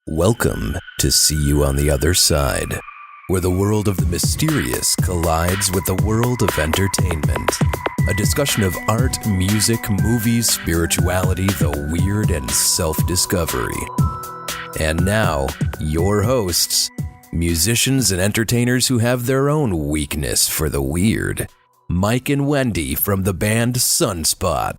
Welcome to See You on the Other Side, where the world of the mysterious collides with the world of entertainment. A discussion of art, music, movies, spirituality, the weird, and self-discovery. And now, your hosts, musicians and entertainers who have their own weakness for the weird, Mike and Wendy from the band Sunspot.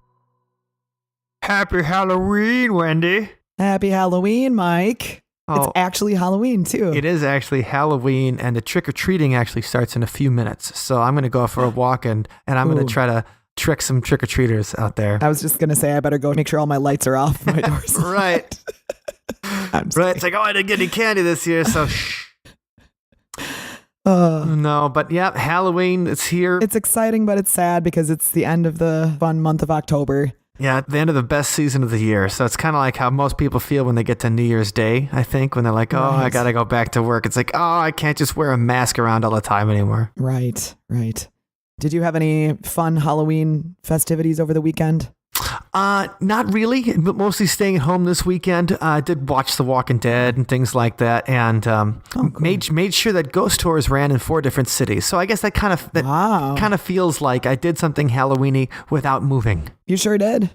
Happy Halloween, Wendy. Happy Halloween, Mike. It's actually Halloween, too. It is actually Halloween, and the trick-or-treating actually starts in a few minutes. So I'm going to go for a walk, and I'm going to try to trick some trick-or-treaters out there. I was just going to say I better go make sure all my lights are off. My doors. Right. Right. It's like, I didn't get any candy this year, so shh. No, but yeah, Halloween, it's here. It's exciting, but it's sad because it's the end of the fun month of October. Yeah, at the end of the best season of the year. So it's kind of like how most people feel when they get to New Year's Day, I think, when they're like, I got to go back to work. It's like, I can't just wear a mask around all the time anymore. Right. Did you have any fun Halloween festivities over the weekend? Not really, but mostly staying at home this weekend. I did watch The Walking Dead and things like that, and cool. made sure that ghost tours ran in 4 different cities. So I guess that kind of feels like I did something Halloween-y without moving. You sure did.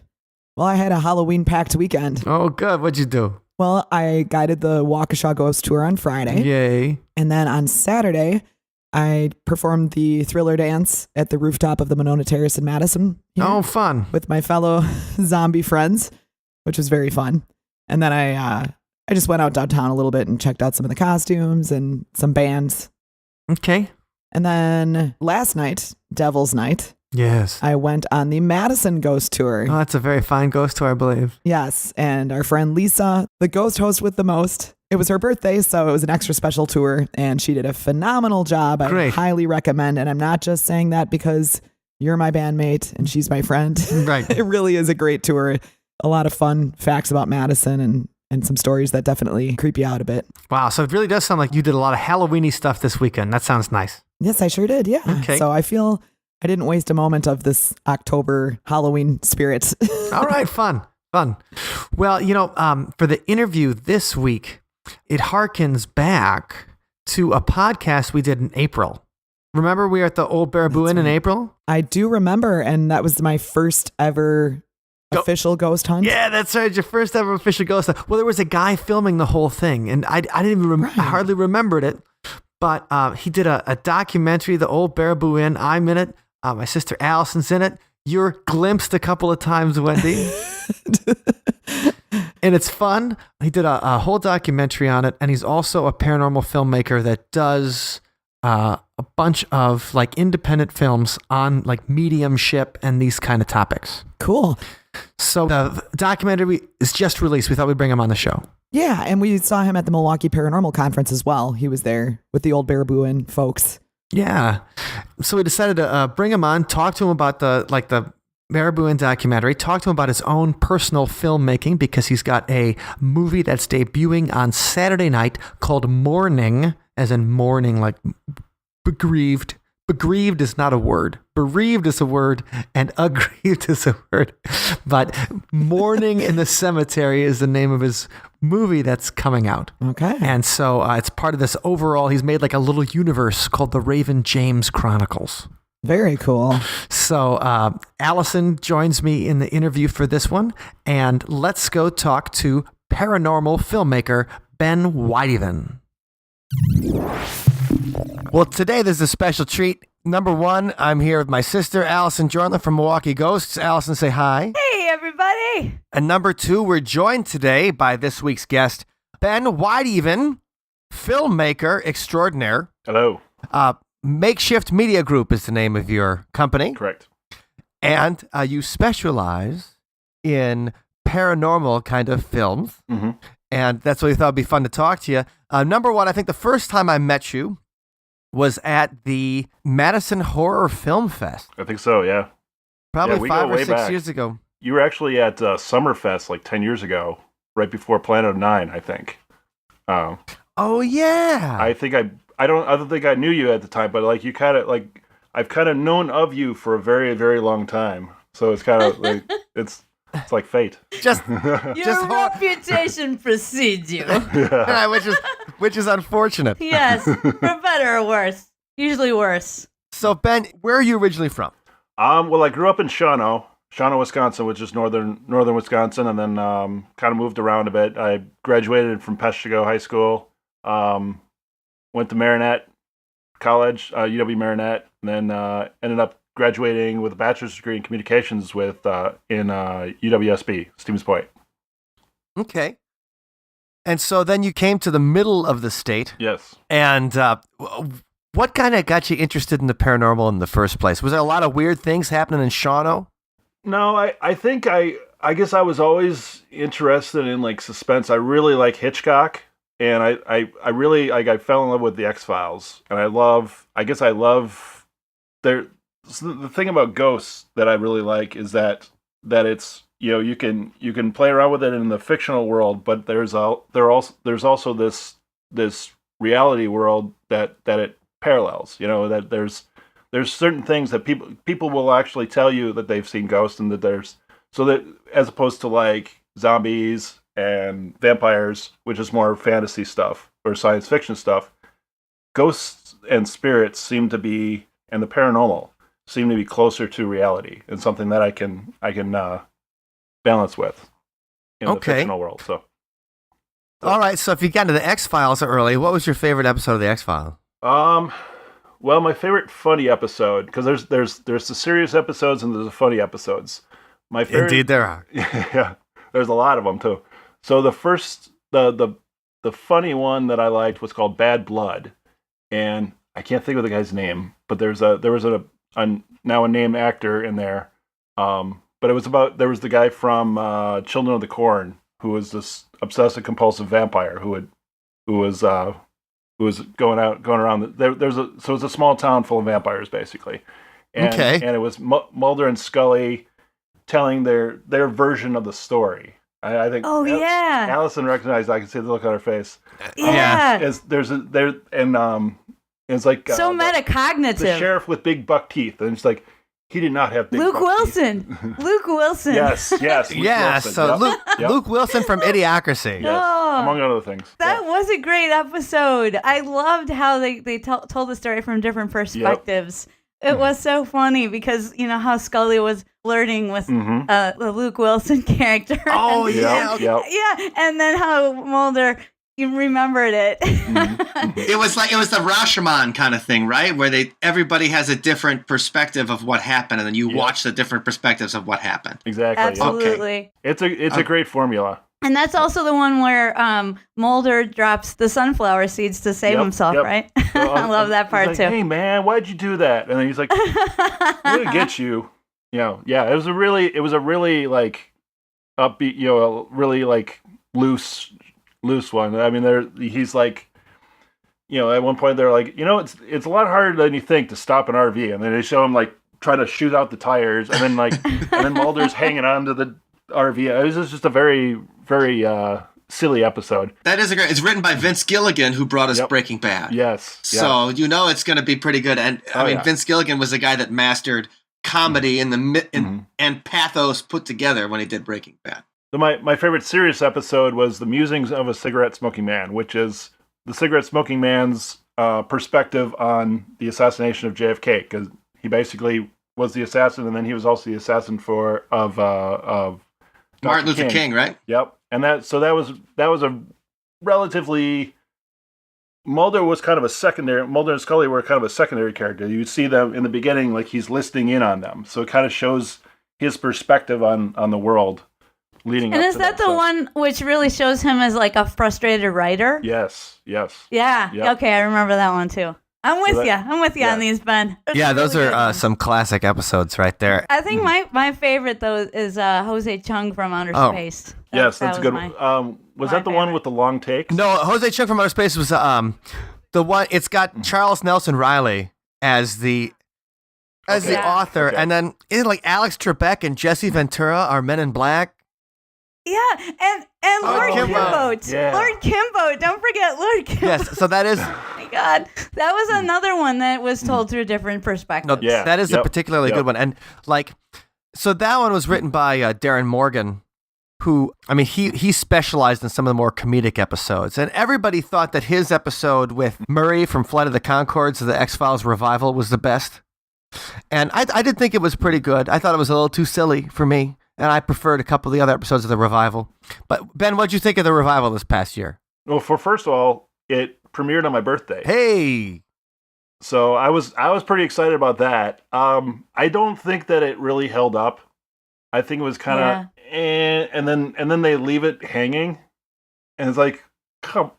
Well, I had a Halloween-packed weekend. Oh, good. What'd you do? Well, I guided the Waukesha Ghost Tour on Friday. Yay. And then on Saturday, I performed the Thriller dance at the rooftop of the Monona Terrace in Madison. Oh, fun. With my fellow zombie friends, which was very fun. And then I just went out downtown a little bit and checked out some of the costumes and some bands. Okay. And then last night, Devil's Night. Yes. I went on the Madison Ghost Tour. Oh, that's a very fine ghost tour, I believe. Yes. And our friend Lisa, the ghost host with the most, it was her birthday, so it was an extra special tour, and she did a phenomenal job. I highly recommend, and I'm not just saying that because you're my bandmate and she's my friend. Right. It really is a great tour. A lot of fun facts about Madison and some stories that definitely creep you out a bit. Wow, so it really does sound like you did a lot of Halloween-y stuff this weekend. That sounds nice. Yes, I sure did, yeah. Okay. So I feel I didn't waste a moment of this October Halloween spirit. All right, fun. Well, for the interview this week, it harkens back to a podcast we did in April. Remember we were at the Old Baraboo Inn in April? I do remember, and that was my first ever official ghost hunt. Yeah, that's right. Your first ever official ghost hunt. Well, there was a guy filming the whole thing, and I didn't even I hardly remembered it. But he did a documentary, the Old Baraboo Inn. I'm in it. My sister Allison's in it. You're glimpsed a couple of times, Wendy. And it's fun. He did a whole documentary on it, and he's also a paranormal filmmaker that does a bunch of like independent films on like mediumship and these kind of topics. Cool. So the documentary is just released. We thought we'd bring him on the show. Yeah, and we saw him at the Milwaukee Paranormal Conference as well. He was there with the Old Baraboo Inn folks. Yeah. So we decided to bring him on, talk to him about the Baraboo Inn documentary, talk to him about his own personal filmmaking because he's got a movie that's debuting on Saturday night called Mourning, as in mourning, like bereaved. Bereaved is not a word. Bereaved is a word, and aggrieved is a word. But Mourning in the Cemetery is the name of his movie that's coming out. Okay. And so it's part of this overall, he's made like a little universe called the Raven James Chronicles. Very cool. So Allison joins me in the interview for this one, and let's go talk to paranormal filmmaker Ben Wydeven. Well, today there's a special treat. Number one, I'm here with my sister, Allison Jordan from Milwaukee Ghosts. Allison, say hi. Hey, everybody. And number two, we're joined today by this week's guest, Ben Wydeven, filmmaker extraordinaire. Hello. Makeshift Media Group is the name of your company. Correct. And you specialize in paranormal kind of films. Mm-hmm. And that's why we thought it'd be fun to talk to you. Number one, I think the first time I met you was at the Madison Horror Film Fest. I think so, yeah. Probably Yeah, 5 or 6 back. years ago. You were actually at Summerfest like 10 years ago, right before Planet of Nine, I think. Oh, yeah. I don't think I knew you at the time, but like you kind of like I've kind of known of you for a very, very long time. So it's kind of like it's It's like fate. Just Your reputation precedes you. which is unfortunate. Yes, for better or worse. Usually worse. So Ben, where are you originally from? Well, I grew up in Shawano, Wisconsin, which is northern Wisconsin, and then kind of moved around a bit. I graduated from Peshtigo High School, went to Marinette College, UW Marinette, and then ended up graduating with a bachelor's degree in communications in UWSB, Stevens Point. Okay. And so then you came to the middle of the state. Yes. And what kind of got you interested in the paranormal in the first place? Was there a lot of weird things happening in Shawano? No, I think I guess I was always interested in like suspense. I really like Hitchcock, and I really I fell in love with the X-Files, and I love the thing about ghosts that I really like is that it's, you know, you can play around with it in the fictional world, but there's also this reality world that it parallels. You know, that there's certain things that people will actually tell you that they've seen ghosts, and that there's, so that as opposed to like zombies and vampires, which is more fantasy stuff or science fiction stuff, ghosts and spirits seem to be, and the paranormal seem to be closer to reality, and something that I can balance with in the fictional world. So, all right. So if you got into the X-Files early, what was your favorite episode of the X-Files? Well, my favorite funny episode, because there's the serious episodes and there's the funny episodes. My favorite, indeed, there are. Yeah, there's a lot of them too. So the first, the funny one that I liked was called Bad Blood, and I can't think of the guy's name, but there was a now a named actor in there. But it was there was the guy from Children of the Corn, who was this obsessive compulsive vampire who was going around. So it's a small town full of vampires basically, and it was Mulder and Scully telling their version of the story. I think. Oh yeah, Allison recognized. I can see the look on her face. Yeah, it's like so metacognitive. The sheriff with big buck teeth, and it's like he did not have big Luke buck Wilson. teeth. Luke Wilson. Yes. Yeah. Wilson. So Yep. Luke Wilson from Idiocracy. Yes, among other things. That was a great episode. I loved how they told the story from different perspectives. Yep. It was so funny because you know how Scully was flirting with the Luke Wilson character. Oh yeah. Yeah, and then how Mulder. You remembered it. It was the Rashomon kind of thing, right? Where everybody has a different perspective of what happened, and then you watch the different perspectives of what happened. Exactly. Absolutely. Okay. It's a great formula. And that's also the one where Mulder drops the sunflower seeds to save himself, right? Well, I love that part too. Hey man, why'd you do that? And then he's like, "I'm gonna get you." You know, yeah. It was a really like upbeat, you know, really like loose one. I mean, he's like, you know, at one point they're like, you know, it's a lot harder than you think to stop an RV, and then they show him like trying to shoot out the tires, and then and then Mulder's hanging on to the RV. It was just a very, very silly episode. That is it's written by Vince Gilligan, who brought us Breaking Bad. Yes. So you know it's going to be pretty good. And I mean, Vince Gilligan was the guy that mastered comedy and pathos put together when he did Breaking Bad. So my favorite serious episode was The Musings of a Cigarette Smoking Man, which is the cigarette smoking man's perspective on the assassination of JFK, because he basically was the assassin, and then he was also the assassin of Martin Luther King, right? Yep. And that was a relatively, Mulder and Scully were kind of a secondary character. You see them in the beginning, like he's listening in on them, so it kind of shows his perspective on the world. And is that the one which really shows him as like a frustrated writer? Yes. Yeah. Yep. Okay, I remember that one too. I'm with you on these, Ben. Yeah, those are some classic episodes right there. I think my favorite though is Jose Chung from Outer Space. That's a good one. Was that the one with the long takes? No, Jose Chung from Outer Space was the one. It's got Charles Nelson Riley as the author, and then like Alex Trebek and Jesse Ventura are Men in Black. Yeah, and Lord Kimbo. Yeah. Lord Kimbo. Don't forget Lord Kimbo. Yes, so that is... Oh my God. That was another one that was told through different perspectives. No, that is a particularly good one. And like So that one was written by Darren Morgan, who, I mean, he specialized in some of the more comedic episodes. And everybody thought that his episode with Murray from Flight of the Conchords of the X-Files revival was the best. And I did think it was pretty good. I thought it was a little too silly for me. And I preferred a couple of the other episodes of the revival. But Ben, what'd you think of the revival this past year? Well, first of all, it premiered on my birthday. Hey! So I was pretty excited about that. I don't think that it really held up. I think it was kind of, and then they leave it hanging, and it's like, I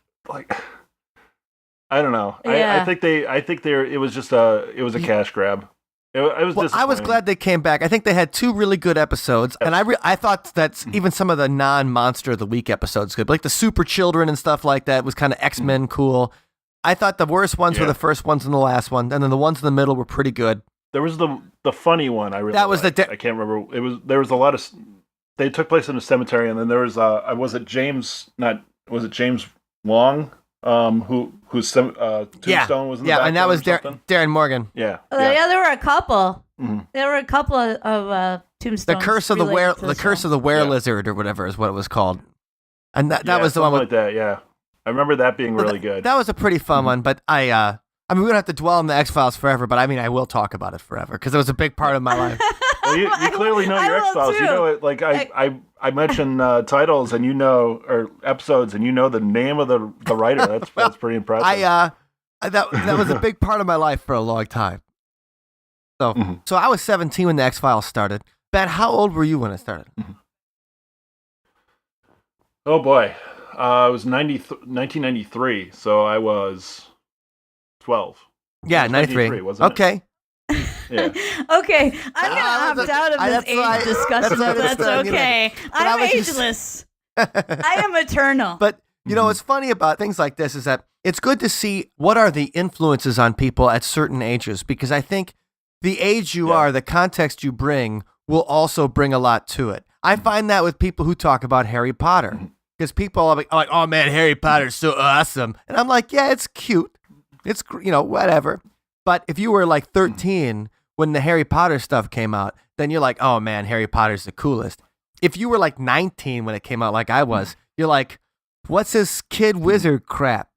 don't know. Yeah. I think it was a cash grab. It was. Well, I was glad they came back. I think they had 2 really good episodes, and I thought that even some of the non-Monster of the Week episodes good, like the Super Children and stuff like that was kind of X-Men cool. I thought the worst ones were the first ones and the last one, and then the ones in the middle were pretty good. There was the funny one. I really that was liked. I can't remember. There was a lot of. They took place in a cemetery, and then there was was it James Long, whose tombstone was in the background, and that was Darren Morgan. Yeah. There were a couple. Mm-hmm. There were a couple of tombstones. The Curse of the Were Lizard or whatever is what it was called, and that was the one with like that. Yeah. I remember that being really good. That was a pretty fun one, but I mean, we don't have to dwell on the X-Files forever, but I mean, I will talk about it forever because it was a big part of my life. Well, you clearly know your X-Files. You know it. Like I mention titles and or episodes and you know the name of the writer. That's pretty impressive. That was a big part of my life for a long time. So so I was 17 when the X-Files started. Ben, how old were you when it started? Oh boy. It was 1993, so I was 12. Yeah, 93. Wasn't okay. It? Yeah. Okay, I'm gonna opt out of this age discussion. That's okay. I'm ageless. I am eternal. But you know, what's funny about things like this is that it's good to see what are the influences on people at certain ages, because I think the age you are, the context you bring, will also bring a lot to it. I find that with people who talk about Harry Potter. Because people are like, oh man, Harry Potter's so awesome. And I'm like, yeah, it's cute. It's, whatever. But if you were like 13 when the Harry Potter stuff came out, then you're like, oh man, Harry Potter's the coolest. If you were like 19 when it came out like I was, you're like, what's this kid wizard crap?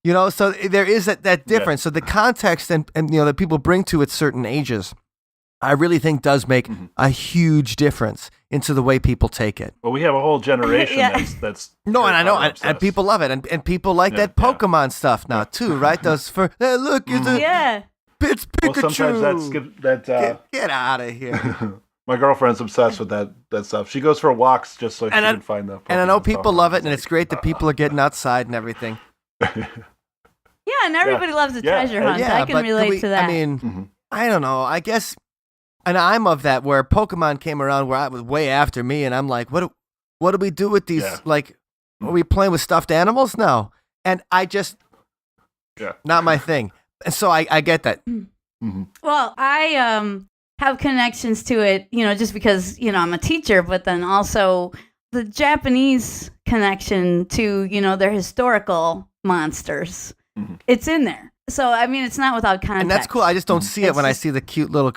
So there is that difference. So the context and that people bring to it certain ages, I really think does make a huge difference into the way people take it. Well, we have a whole generation that's no, and I know, and people love it, and people like that Pokemon stuff now too, right? Those hey, look, it's it's Pikachu. Well, sometimes get out of here. My girlfriend's obsessed with that stuff. She goes for walks just so she can find the Pokemon. And I know people love it, and it's great that people are getting outside and everything. Yeah, and everybody loves a treasure hunt. I can relate to that. I mean, I don't know. I guess. And I'm of that where Pokemon came around where I was way after me, and I'm like, what do we do with these? Like, are we playing with stuffed animals now? And I just, not my thing. And so I get that. Well, I have connections to it, just because, I'm a teacher, but then also the Japanese connection to, their historical monsters. It's in there. So, I mean, it's not without context. And that's cool. I just don't see it when I see the cute little,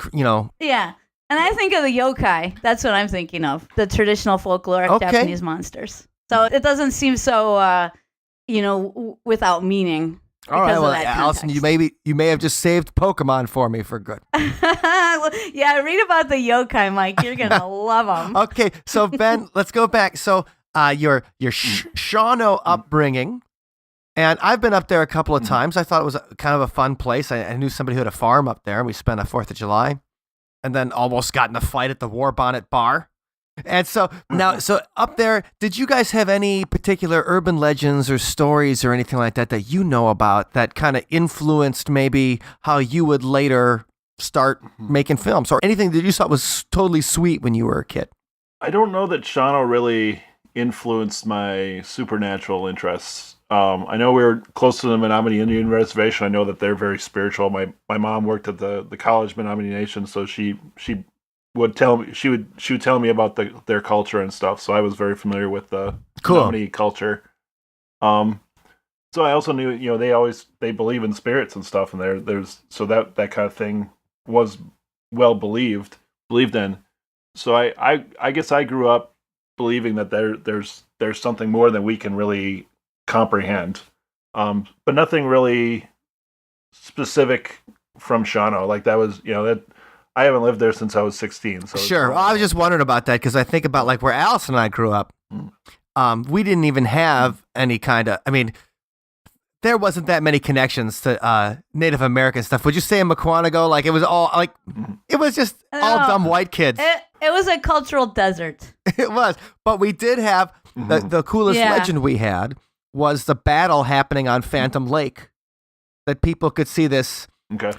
Yeah. And I think of the yokai. That's what I'm thinking of. The traditional folkloric Japanese monsters. So it doesn't seem so, without meaning. All right, well, Allison, you may have just saved Pokemon for me for good. Yeah, read about the yokai, Mike. You're going to love them. Okay, so Ben, let's go back. So your Shawano upbringing. And I've been up there a couple of times. I thought it was kind of a fun place. I knew somebody who had a farm up there, and we spent a 4th of July, and then almost got in a fight at the War Bonnet Bar. And so so up there, did you guys have any particular urban legends or stories or anything like that you know about that kind of influenced maybe how you would later start making films, or anything that you thought was totally sweet when you were a kid? I don't know that Shawano really influenced my supernatural interests. I know we were close to the Menominee Indian Reservation. I know that they're very spiritual. My mom worked at the college Menominee Nation, so she would tell me about their culture and stuff. So I was very familiar with the Menominee culture. So I also knew, they believe in spirits and stuff, and there's so that kind of thing was well believed in. So I guess I grew up believing that there's something more than we can really comprehend, but nothing really specific from Shawano. Like that was, that I haven't lived there since I was 16. So sure. Well, I was just wondering about that because I think about like where Allison and I grew up. We didn't even have any kind of. I mean, there wasn't that many connections to Native American stuff. Would you say in Mukwonago, like it was all like it was just all dumb white kids? It was a cultural desert. It was, but we did have the coolest legend we had was the battle happening on Phantom Lake. That people could see this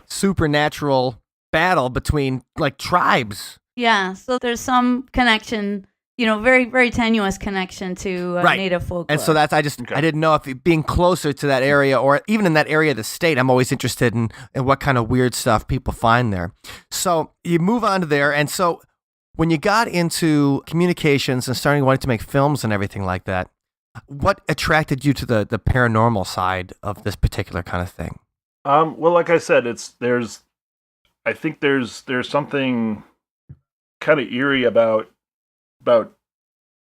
supernatural battle between like tribes. Yeah, so there's some connection, very, very tenuous connection to Native folklore. And so that's, I didn't know if being closer to that area or even in that area of the state, I'm always interested in what kind of weird stuff people find there. So you move on to there. And so when you got into communications and starting wanting to make films and everything like that, what attracted you to the paranormal side of this particular kind of thing? Well, like I said, I think there's something kind of eerie about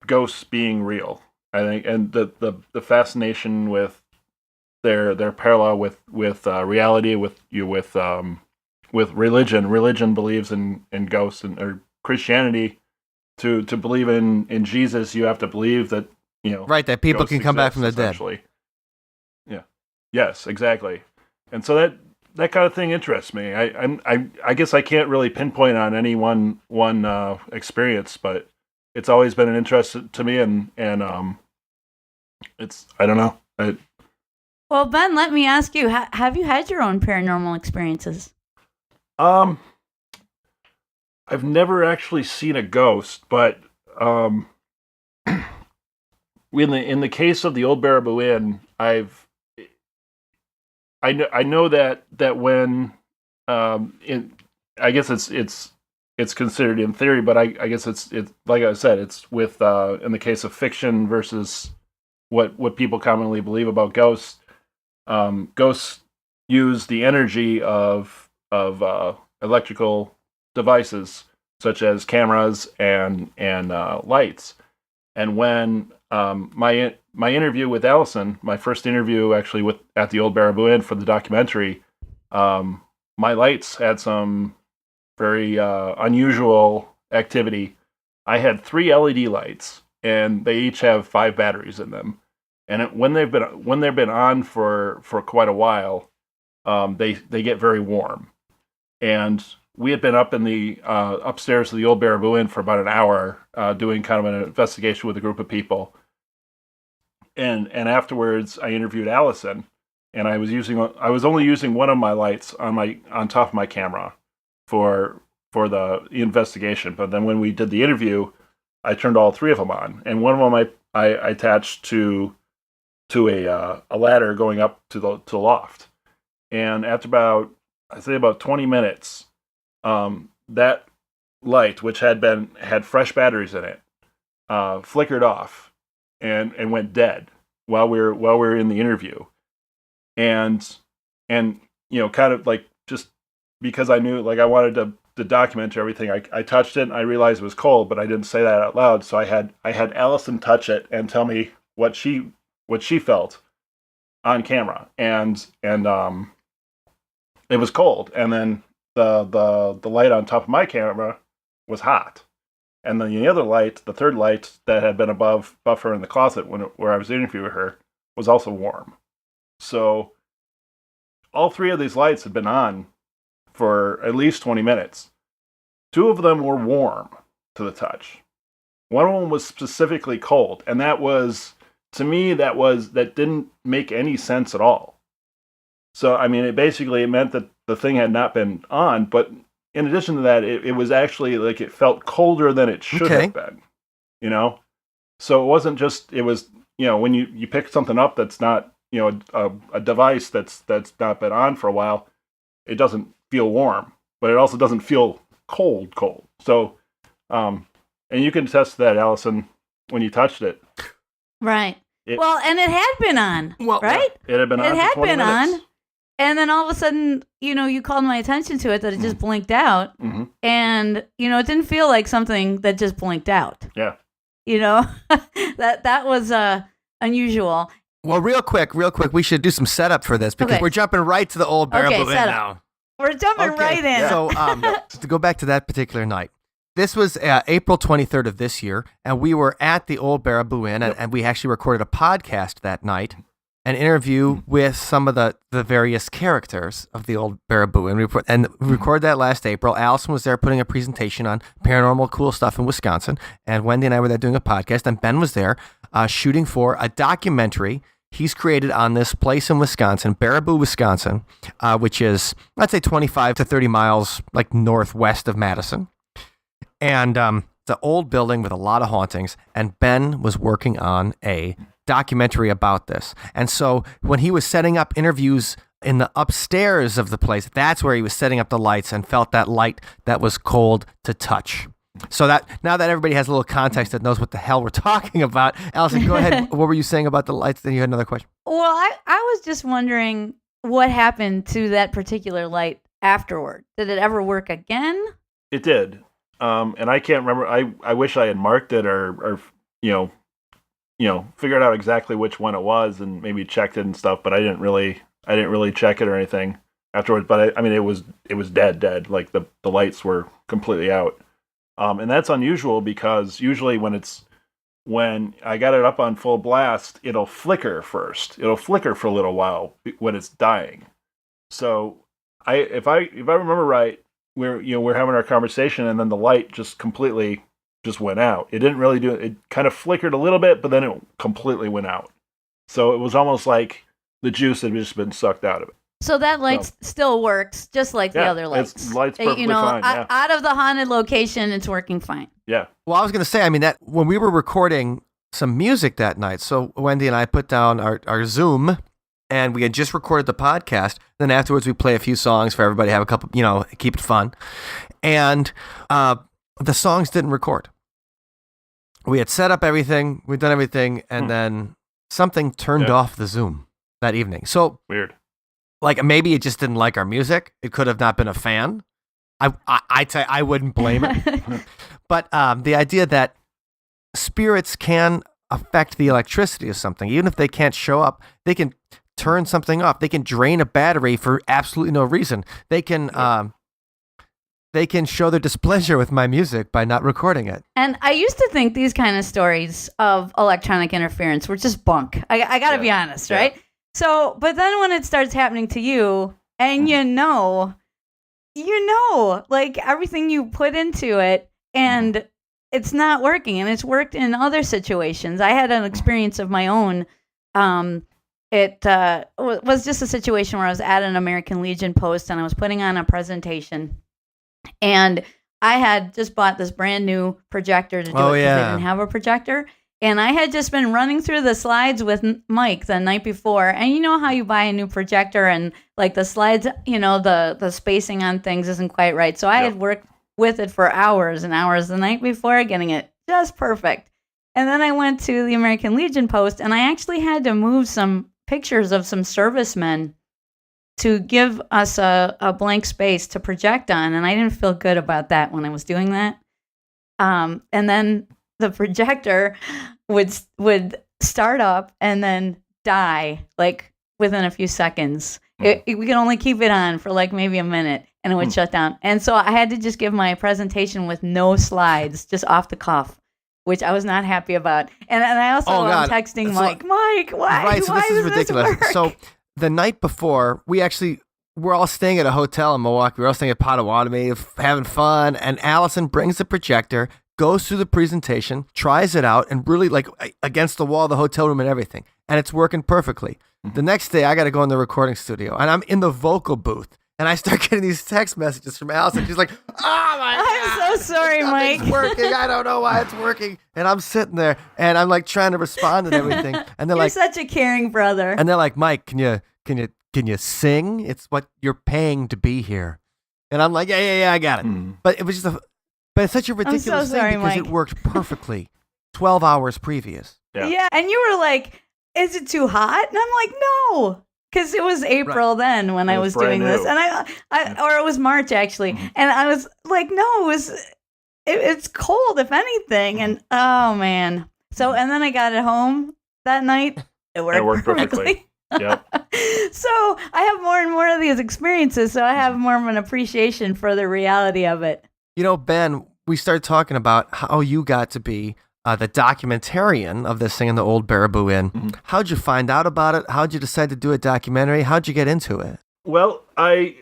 ghosts being real. I think, and the fascination with their parallel with reality, with religion. Religion believes in ghosts, or Christianity. To believe in Jesus, you have to believe that that people can come back from the dead. Yeah. Yes, exactly. And so that kind of thing interests me. I guess I can't really pinpoint on any one experience, but it's always been an interest to me, and it's, I don't know. Well, Ben, let me ask you: have you had your own paranormal experiences? I've never actually seen a ghost, but in the case of the Old Baraboo Inn, I know that when I guess it's considered in theory, but I guess it's like I said, it's with in the case of fiction versus what people commonly believe about ghosts. Ghosts use the energy of electrical devices such as cameras and lights. And when my interview with Allison, my first interview actually at the Old Baraboo Inn for the documentary, my lights had some very unusual activity. I had 3 LED lights, and they each have 5 batteries in them. And when they've been on for quite a while, they get very warm. And we had been up in the upstairs of the Old Baraboo Inn for about an hour, doing kind of an investigation with a group of people. And afterwards, I interviewed Allison, and I was only using one of my lights on top of my camera for the investigation. But then when we did the interview, I turned all 3 of them on, and one of them I attached to a ladder going up to the loft. And after about 20 minutes, that light, which had fresh batteries in it, flickered off and went dead while we were in the interview. And kind of like, just because I knew, like, I wanted to document everything, I touched it and I realized it was cold, but I didn't say that out loud. So I had Allison touch it and tell me what she felt on camera, and it was cold. And then the light on top of my camera was hot, and then the other light, the third light that had been above her in the closet where I was interviewing her, was also warm. So all 3 of these lights had been on for at least 20 minutes. 2 of them were warm to the touch. One of them was specifically cold, and that was, to me, that didn't make any sense at all. So, I mean, it meant that the thing had not been on, but in addition to that, it was actually like it felt colder than it should have been, So it wasn't just, it was, when you pick something up that's not, a device that's not been on for a while, it doesn't feel warm, but it also doesn't feel cold. So, and you can test that, Allison, when you touched it. Right. And it had been on, right? It had been on. It had for 20 been minutes. on. And then all of a sudden, you called my attention to it that it just blinked out. Mm-hmm. And, it didn't feel like something that just blinked out. Yeah. That was unusual. Well, real quick, we should do some setup for this because we're jumping right to the old Baraboo Inn now. We're jumping right in. So to go back to that particular night, this was April 23rd of this year, and we were at the old Baraboo Inn, and we actually recorded a podcast that night, an interview with some of the various characters of the old Baraboo Inn. And we recorded that last April. Allison was there putting a presentation on paranormal cool stuff in Wisconsin, and Wendy and I were there doing a podcast, and Ben was there shooting for a documentary he's created on this place in Wisconsin, Baraboo, Wisconsin, which is, let's say, 25 to 30 miles like northwest of Madison. And it's an old building with a lot of hauntings, and Ben was working on a documentary about this. And so when he was setting up interviews in the upstairs of the place, that's where he was setting up the lights and felt that light that was cold to touch. So that now that everybody has a little context that knows what the hell we're talking about, Allison, go ahead. What were you saying about the lights? Then you had another question. Well, I was just wondering what happened to that particular light afterward. Did it ever work again? It did. And I can't remember. I wish I had marked it or figured out exactly which one it was and maybe checked it and stuff. But I didn't really check it or anything afterwards. But it was dead. Like the lights were completely out. And that's unusual because usually when I got it up on full blast, it'll flicker first. It'll flicker for a little while when it's dying. So if I remember right, we're having our conversation and then the light just completely just went out. It didn't really do it. It kind of flickered a little bit, but then it completely went out. So it was almost like the juice had just been sucked out of it. So that light still works, just like the other lights. It's light's perfectly fine. Out of the haunted location, it's working fine. Yeah. Well, I was going to say, that when we were recording some music that night, so Wendy and I put down our Zoom, and we had just recorded the podcast. Then afterwards, we play a few songs for everybody, have a couple, keep it fun. And the songs didn't record. We had set up everything, we'd done everything, and then something turned off the Zoom that evening. So weird. Like maybe it just didn't like our music. It could have not been a fan. I wouldn't blame it. But the idea that spirits can affect the electricity of something, even if they can't show up, they can turn something off. They can drain a battery for absolutely no reason. They can show their displeasure with my music by not recording it. And I used to think these kind of stories of electronic interference were just bunk. I got to be honest, right? So, but then when it starts happening to you, and like everything you put into it, and it's not working, and it's worked in other situations. I had an experience of my own. It was just a situation where I was at an American Legion post, and I was putting on a presentation, and I had just bought this brand new projector to do it because they didn't have a projector. And I had just been running through the slides with Mike the night before. And you know how you buy a new projector and like the slides, the spacing on things isn't quite right. So I had worked with it for hours and hours the night before, getting it just perfect. And then I went to the American Legion post, and I actually had to move some pictures of some servicemen to give us a blank space to project on. And I didn't feel good about that when I was doing that. And then the projector would start up and then die like within a few seconds. We could only keep it on for like maybe a minute, and it would shut down. And so I had to just give my presentation with no slides, just off the cuff, which I was not happy about. And I also am texting Mike, why? Right, so this is ridiculous. So the night before, we're all staying at a hotel in Milwaukee. We're all staying at Potawatomi, having fun, and Allison brings the projector, goes through the presentation, tries it out, and really like against the wall of the hotel room and everything. And it's working perfectly. The next day, I got to go in the recording studio, and I'm in the vocal booth, and I start getting these text messages from Allison. She's like, "Oh my God, I'm so sorry, Mike. It's working. I don't know why it's working." And I'm sitting there, and I'm like trying to respond and everything. And they're You're like, such a caring brother. And they're like, "Mike, can you sing? It's what you're paying to be here." And I'm like, "Yeah, I got it." But it was just But it's such a ridiculous thing because Mike. It worked perfectly 12 hours previous. Yeah, and you were like, is it too hot? And I'm like, no, because it was April then when I was doing this, and or it was March actually, and I was like, no, it's cold if anything, and oh man. So and then I got it home that night. It worked perfectly. Yep. So I have more and more of these experiences, so I have more of an appreciation for the reality of it. You know, Ben, we started talking about how you got to be the documentarian of this thing in the old Baraboo Inn. Mm-hmm. How'd you find out about it? How'd you decide to do a documentary? How'd you get into it? Well, I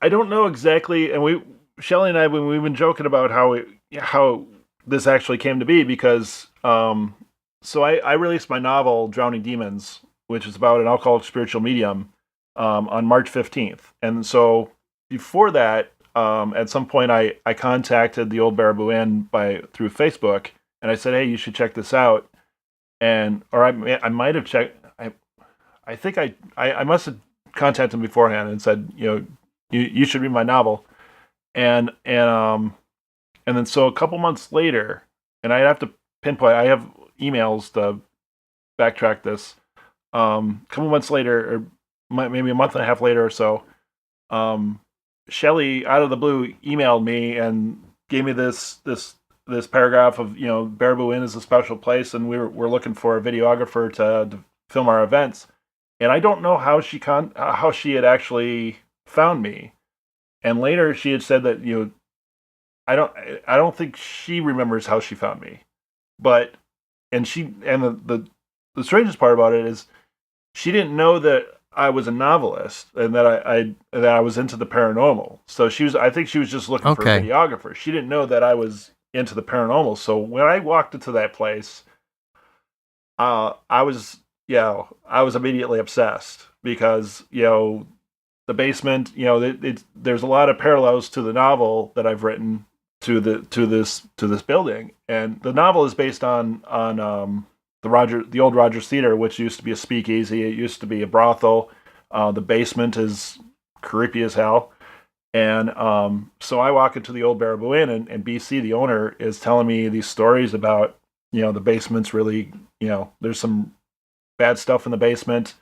don't know exactly, and Shelley and I, when we've been joking about how this actually came to be, because so I released my novel Drowning Demons, which is about an alcoholic spiritual medium, on March 15th. And so before that, at some point I contacted the old Baraboo Inn through Facebook, and I said, hey, you should check this out. Or I might have checked, I think I must have contacted them beforehand and said, you should read my novel. And then so a couple months later, and I'd have to pinpoint, I have emails to backtrack this. A couple months later, or maybe a month and a half later or so, Shelley out of the blue emailed me and gave me this paragraph of, Baraboo Inn is a special place, and we're looking for a videographer to film our events. And I don't know how she had actually found me. And later she had said that, I don't think she remembers how she found me, but the strangest part about it is she didn't know that I was a novelist and that I was into the paranormal. So I think she was just looking for a videographer. She didn't know that I was into the paranormal. So when I walked into that place, I was immediately obsessed, because, the basement, there's a lot of parallels to the novel that I've written to this building. And the novel is based on the old Rogers Theater, which used to be a speakeasy. It used to be a brothel. The basement is creepy as hell. And so I walk into the old Baraboo Inn, and BC, the owner, is telling me these stories about, the basement's really, there's some bad stuff in the basement.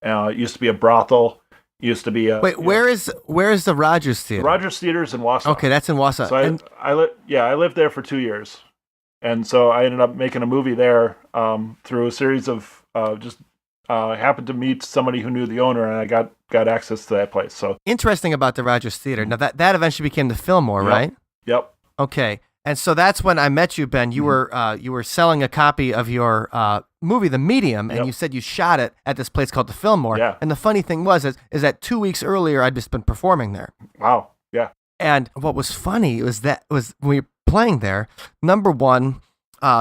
It used to be a brothel. It used to be a... Wait, where is the Rogers Theater? The Rogers Theater's in Wausau. Okay, that's in Wausau. So I lived there for 2 years. And so I ended up making a movie there through a series of happened to meet somebody who knew the owner, and I got access to that place. So interesting about the Rogers Theater. Now that eventually became the Fillmore, right? Yep. Okay, and so that's when I met you, Ben. You were selling a copy of your movie, The Medium, and you said you shot it at this place called the Fillmore. Yeah. And the funny thing was that 2 weeks earlier I'd just been performing there. Wow. Yeah. And what was funny was when we were playing there, number one,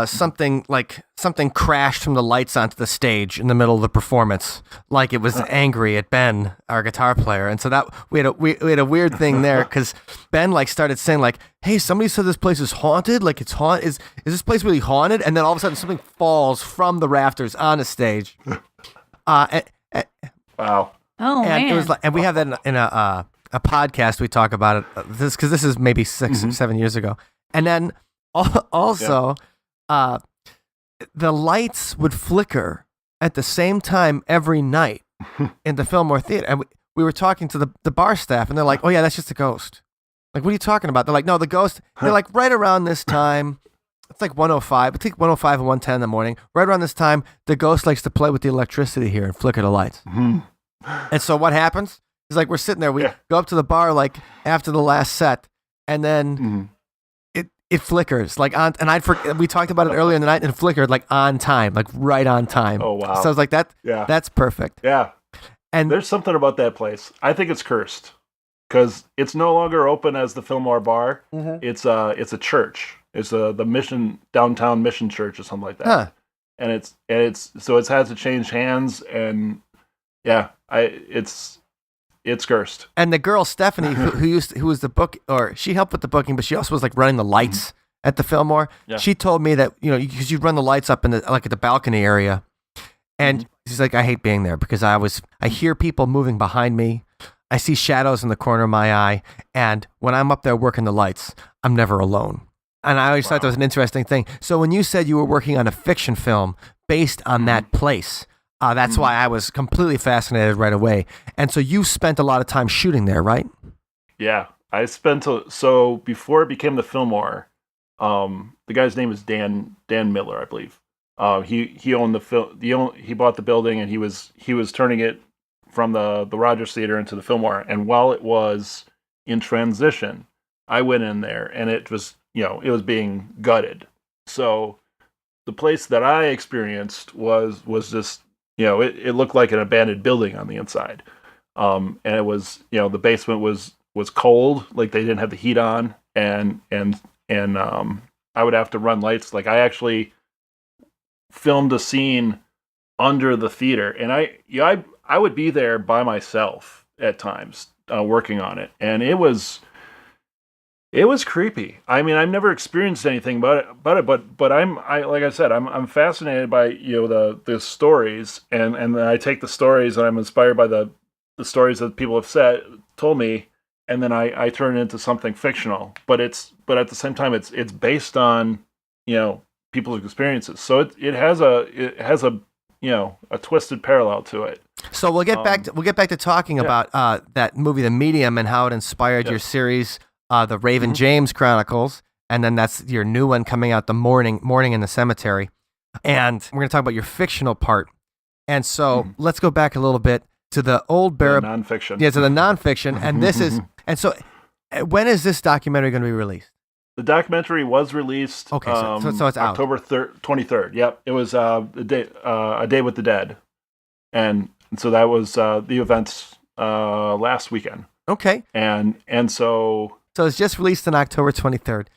something crashed from the lights onto the stage in the middle of the performance, like it was angry at Ben, our guitar player. And so that we had a weird thing there, because Ben started saying hey, somebody said this place is haunted, like it's haunted. Is this place really haunted? And then all of a sudden something falls from the rafters on the stage. Wow. Oh, and man. it was and we have that in a podcast. We talk about it because this is maybe 6 or 7 years ago. And then also. The lights would flicker at the same time every night in the Fillmore Theater. And we were talking to the bar staff, and they're like, oh, yeah, that's just a ghost. Like, what are you talking about? They're like, no, the ghost, they're like, right around this time, it's like 105. It's like 105 and 110 in the morning. Right around this time, the ghost likes to play with the electricity here and flicker the lights. Mm-hmm. And so what happens? It's like we're sitting there. We go up to the bar after the last set, and then it flickers and we talked about it earlier in the night, and it flickered on time, right on time. Oh wow. So I was like, that's perfect. Yeah. And there's something about that place. I think it's cursed, because it's no longer open as the Fillmore Bar. Mm-hmm. It's a church. It's the downtown mission church or something like that. Huh. And it's so it has to change hands, and it's cursed. And the girl Stephanie, who was the book, or she helped with the booking, but she also was running the lights at the Fillmore. Yeah. She told me that because you run the lights up in the at the balcony area, and she's like, I hate being there, because I hear people moving behind me, I see shadows in the corner of my eye, and when I'm up there working the lights, I'm never alone. And I always thought that was an interesting thing. So when you said you were working on a fiction film based on that place, That's why I was completely fascinated right away. And so you spent a lot of time shooting there, right? Yeah, I spent so before it became the Fillmore. The guy's name is Dan Miller, I believe. He owned he bought the building, and he was turning it from the Rogers Theater into the Fillmore. And while it was in transition, I went in there, and it was it was being gutted. So the place that I experienced was just it looked like an abandoned building on the inside, and it was the basement was cold, like they didn't have the heat on, and I would have to run lights. Like I actually filmed a scene under the theater, and I would be there by myself at times working on it, and it was creepy. I mean, I've never experienced anything about it, but like I said, I'm fascinated by the stories, and then I take the stories and I'm inspired by the stories that people have told me, and then I turn it into something fictional. But at the same time, it's based on people's experiences. So it has a twisted parallel to it. So we'll get back to talking about that movie, The Medium, and how it inspired your series, the Raven James Chronicles, and then that's your new one coming out, The Morning in the Cemetery. And we're going to talk about your fictional part. And so let's go back a little bit to the old nonfiction. Yeah, to the nonfiction. And this is, and so when is this documentary going to be released? The documentary was released. Okay, so it's out. October 23rd. Yep, it was a day with the dead, and so that was the events last weekend. Okay, and so it's just released on October 23rd.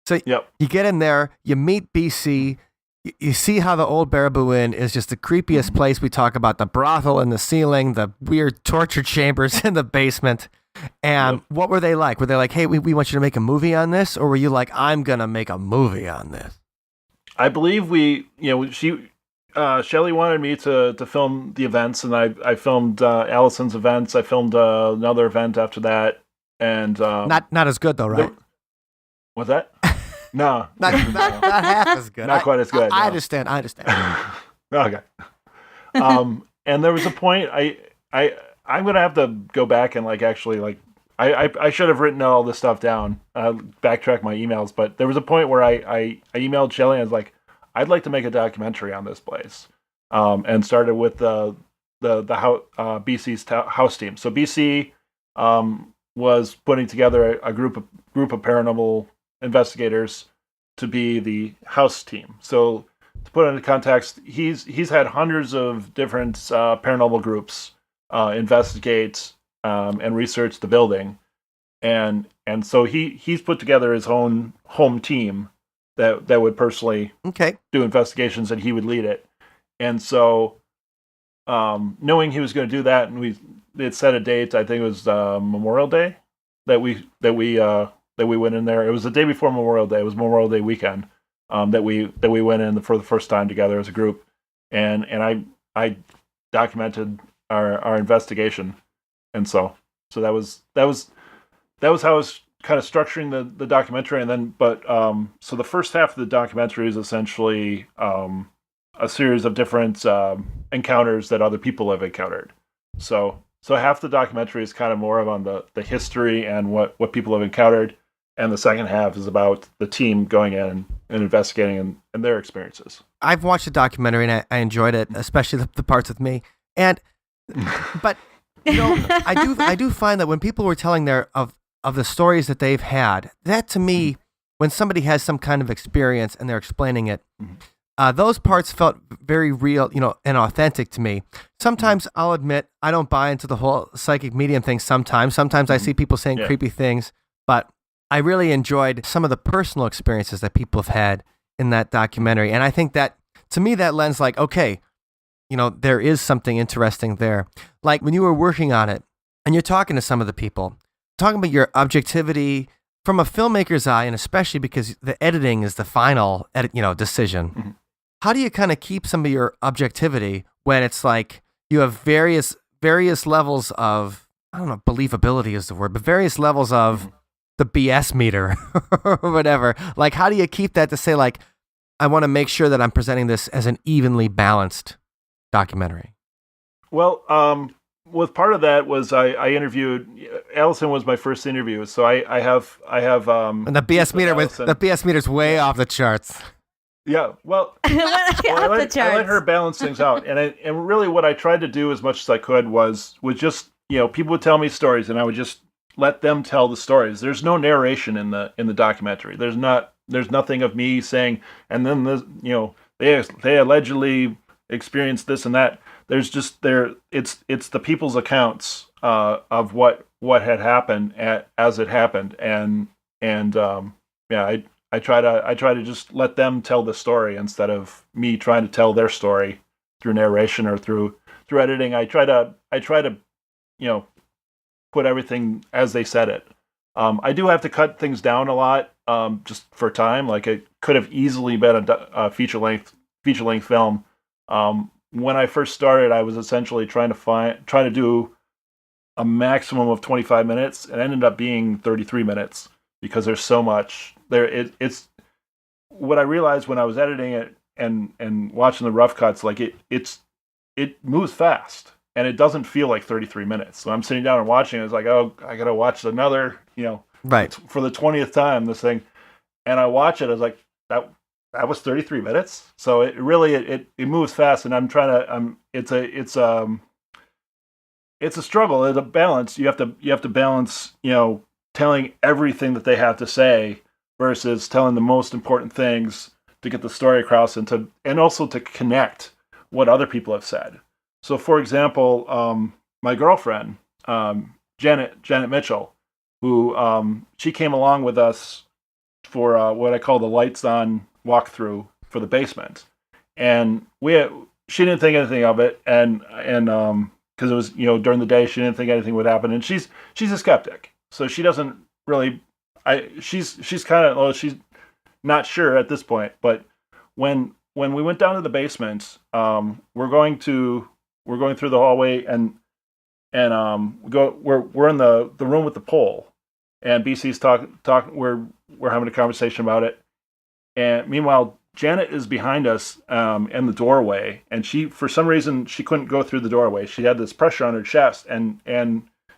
So you get in there, you meet BC. You see how the old Baraboo Inn is just the creepiest place. We talk about the brothel in the ceiling, the weird torture chambers in the basement. And what were they like? Were they like, hey, we want you to make a movie on this? Or were you like, I'm going to make a movie on this? I believe Shelley wanted me to film the events, and I filmed Allison's events. I filmed another event after that. And not as good though, right? What's that? No, not half as good. Not quite as good. I understand. Okay. And there was a point I'm gonna have to go back and I should have written all this stuff down, backtrack my emails. But there was a point where I emailed Shelley and I was like, I'd like to make a documentary on this place, and started with the BC's house team. So BC was putting together a group of paranormal investigators to be the house team. So to put it into context, he's had hundreds of different paranormal groups investigate and research the building, and so he's put together his own home team that would personally do investigations, and he would lead it. And so knowing he was going to do that, and we had set a date, I think it was Memorial Day that we went in there. It was the day before Memorial Day. It was Memorial Day weekend that we went in for the first time together as a group, and I documented our investigation, and so that was how I was kind of structuring the documentary. And then so the first half of the documentary is essentially a series of different encounters that other people have encountered. So half the documentary is kind of more of on the history and what people have encountered, and the second half is about the team going in and investigating and their experiences. I've watched the documentary and I enjoyed it, especially the parts with me. But I do find that when people were telling of the stories that they've had, that to me, when somebody has some kind of experience and they're explaining it, those parts felt very real, and authentic to me. Sometimes I'll admit I don't buy into the whole psychic medium thing. Sometimes I see people saying creepy things, but I really enjoyed some of the personal experiences that people have had in that documentary. And I think that, to me, that lens, like, okay, there is something interesting there. Like when you were working on it and you're talking to some of the people, talking about your objectivity from a filmmaker's eye, and especially because the editing is the final decision. How do you kind of keep some of your objectivity when it's like you have various levels of, I don't know, believability is the word, but various levels of the BS meter or whatever. Like, how do you keep that to say, like, I want to make sure that I'm presenting this as an evenly balanced documentary? Well, with part of that was I interviewed Allison was my first interview, so I have And the BS meter's way off the charts. Yeah, well, I let her balance things out, and really what I tried to do as much as I could was just people would tell me stories, and I would just let them tell the stories. There's no narration in the documentary. There's nothing of me saying, and then they allegedly experienced this and that. There's just it's the people's accounts of what had happened as it happened, and I try to just let them tell the story instead of me trying to tell their story through narration or through editing. I try to put everything as they said it. I do have to cut things down a lot just for time. Like it could have easily been a feature length film. When I first started, I was essentially trying to do a maximum of 25 minutes, and it ended up being 33 minutes because there's so much there. It's what I realized when I was editing it and watching the rough cuts. Like it moves fast, and it doesn't feel like 33 minutes. So I'm sitting down and watching it. It's like, oh, I gotta watch another, right, for the 20th time this thing, and I watch it. I was like, that was 33 minutes. So it really it moves fast, and I'm trying to it's a struggle. It's a balance. You have to balance, telling everything that they have to say versus telling the most important things to get the story across and also to connect what other people have said. So, for example, my girlfriend, Janet Mitchell, who she came along with us for what I call the lights on walkthrough for the basement, and she didn't think anything of it, and because it was during the day, she didn't think anything would happen, and she's a skeptic, so she doesn't really. She's kind of, well, she's not sure at this point, but when we went down to the basement, we're going through the hallway, and we're in the room with the pole, and BC's talking. We're having a conversation about it, and meanwhile Janet is behind us in the doorway, and for some reason she couldn't go through the doorway. She had this pressure on her chest, and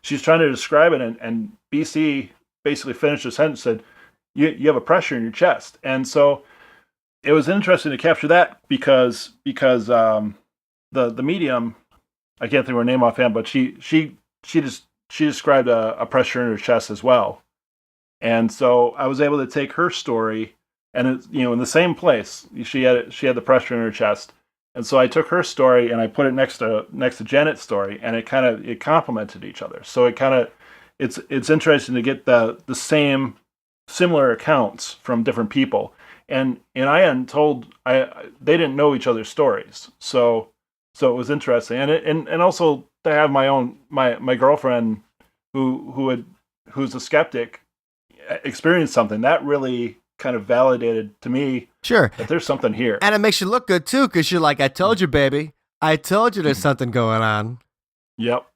she's trying to describe it, and BC basically finished the sentence, said, you have a pressure in your chest. And so it was interesting to capture that because the medium, I can't think of her name offhand, but she described a pressure in her chest as well. And so I was able to take her story, and it's, in the same place she had the pressure in her chest. And so I took her story and I put it next to Janet's story, and it complemented each other. So it's interesting to get the same similar accounts from different people. And I hadn't told, they didn't know each other's stories. So it was interesting. And also to have my girlfriend who's a skeptic experience something that really kind of validated to me, sure, that there's something here. And it makes you look good too, because you're like, I told you, baby. I told you there's something going on. Yep.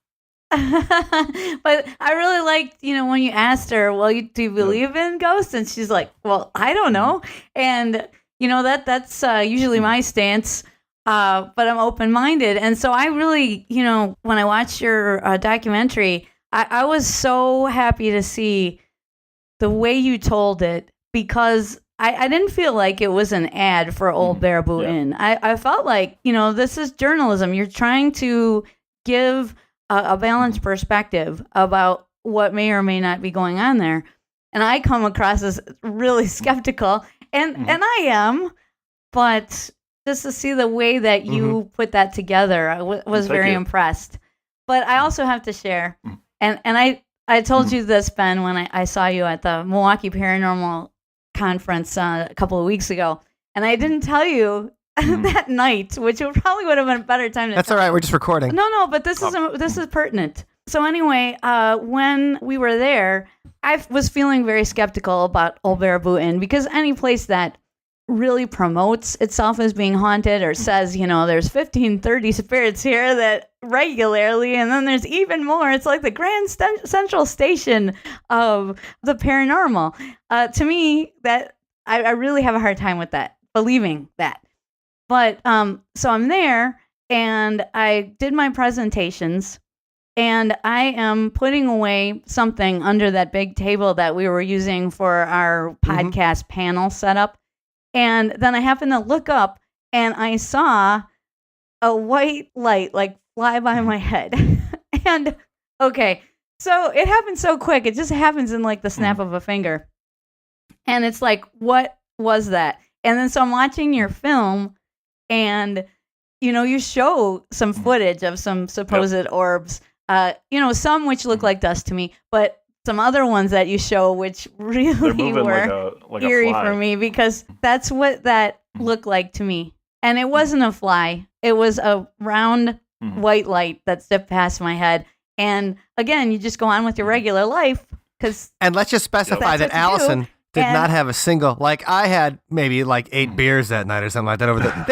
But I really liked, when you asked her, well, do you believe in ghosts? And she's like, well, I don't know. And, that's usually my stance. But I'm open-minded. And so I really, when I watched your documentary, I was so happy to see the way you told it, because I didn't feel like it was an ad for Old Baraboo Inn. I felt like, this is journalism. You're trying to give a balanced perspective about what may or may not be going on there. And I come across as really skeptical, and I am, but just to see the way that you put that together, I was very impressed. But I also have to share, and I told you this, Ben, when I saw you at the Milwaukee Paranormal Conference a couple of weeks ago, and I didn't tell you that night, which probably would have been a better time. That's all right. We're just recording. No, but this is pertinent. So anyway, when we were there, I was feeling very skeptical about Old Baraboo Inn, because any place that really promotes itself as being haunted or says, there's 15-30 spirits here that regularly, and then there's even more. It's like the Grand Central Station of the paranormal. To me, that I really have a hard time with that, believing that. But so I'm there, and I did my presentations, and I am putting away something under that big table that we were using for our podcast panel setup. And then I happened to look up, and I saw a white light like fly by my head. And okay, so it happened so quick. It just happens in like the snap of a finger. And it's like, what was that? And then so I'm watching your film, and you show some footage of some supposed orbs. Some which look like dust to me, but some other ones that you show which really were like eerie for me, because that's what that looked like to me. And it wasn't a fly. It was a round white light that zipped past my head. And again, you just go on with your regular life. And let's just specify that Allison did not have a single, like I had maybe like 8 beers that night or something like that over there.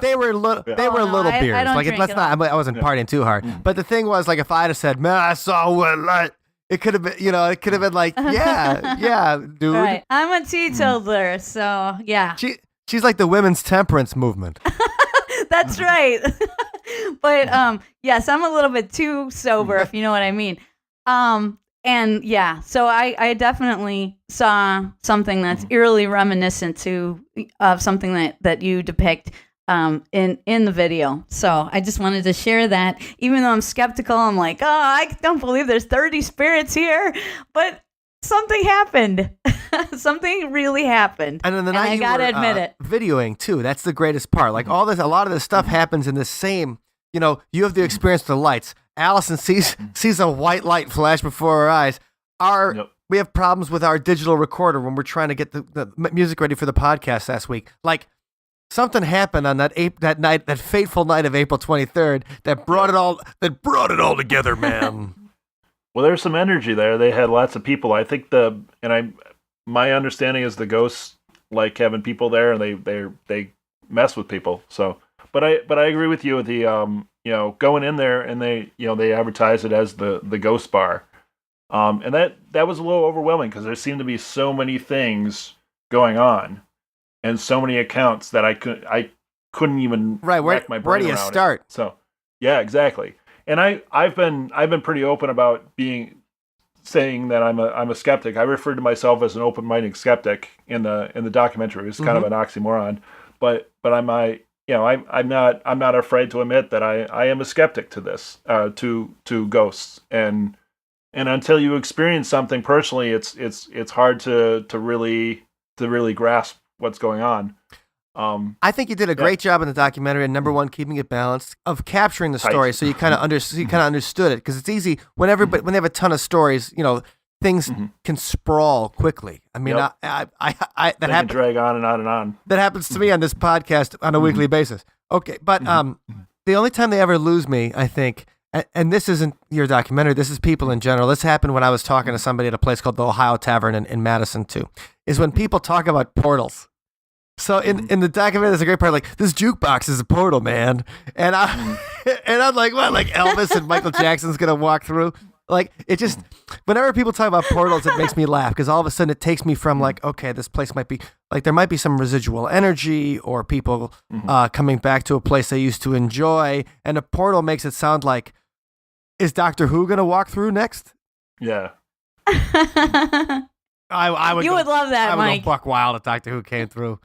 They were little beers. I wasn't partying too hard. But the thing was, like, if I'd have said, "Man, I saw one light," it could have been like, yeah, dude. Right. I'm a teetotaler, so yeah. She's like the women's temperance movement. That's right. But yes, I'm a little bit too sober, if you know what I mean. And yeah, so I definitely saw something that's eerily reminiscent of something that you depict in the video. So I just wanted to share that. Even though I'm skeptical, I'm like, oh, I don't believe there's 30 spirits here, but something happened. Something really happened. And then the night I gotta admit it. Videoing too. That's the greatest part. Like a lot of this stuff happens in the same. You have the experience with the lights. Allison sees a white light flash before her eyes. We have problems with our digital recorder when we're trying to get the music ready for the podcast last week. Like something happened on that night, that fateful night of April 23rd, that brought it all together, man. Well, there's some energy there. They had lots of people. I think my understanding is the ghosts like having people there, and they mess with people. So, but I agree with you with the going in there, and they advertise it as the ghost bar, and that was a little overwhelming because there seemed to be so many things going on, and so many accounts that I couldn't even wrap my brain where do you around start? It. So yeah, exactly. And I've been pretty open about saying that I'm a skeptic. I referred to myself as an open-minded skeptic in the documentary. It's kind of an oxymoron, but I'm not afraid to admit that I am a skeptic to this, to ghosts, and until you experience something personally, it's hard to really grasp what's going on. I think you did a great job in the documentary, and number one, keeping it balanced, of capturing the story, so you kind of understood it, because it's easy when they have a ton of stories, things can sprawl quickly. I mean, that can drag on and on and on. That happens to me on this podcast on a weekly basis. Okay, but the only time they ever lose me, I think, and this isn't your documentary, this is people in general. This happened when I was talking to somebody at a place called the Ohio Tavern in Madison too, is when people talk about portals. So in the documentary, there's a great part like, this jukebox is a portal, man. And I'm like, what? Like Elvis and Michael Jackson's gonna walk through? Like, it just, whenever people talk about portals, it makes me laugh, because all of a sudden it takes me from like, okay, this place might be like, there might be some residual energy or people coming back to a place they used to enjoy, and a portal makes it sound like, is Doctor Who gonna walk through next? Yeah. I would. You would love that, Mike. I would go buck wild if Doctor Who came through.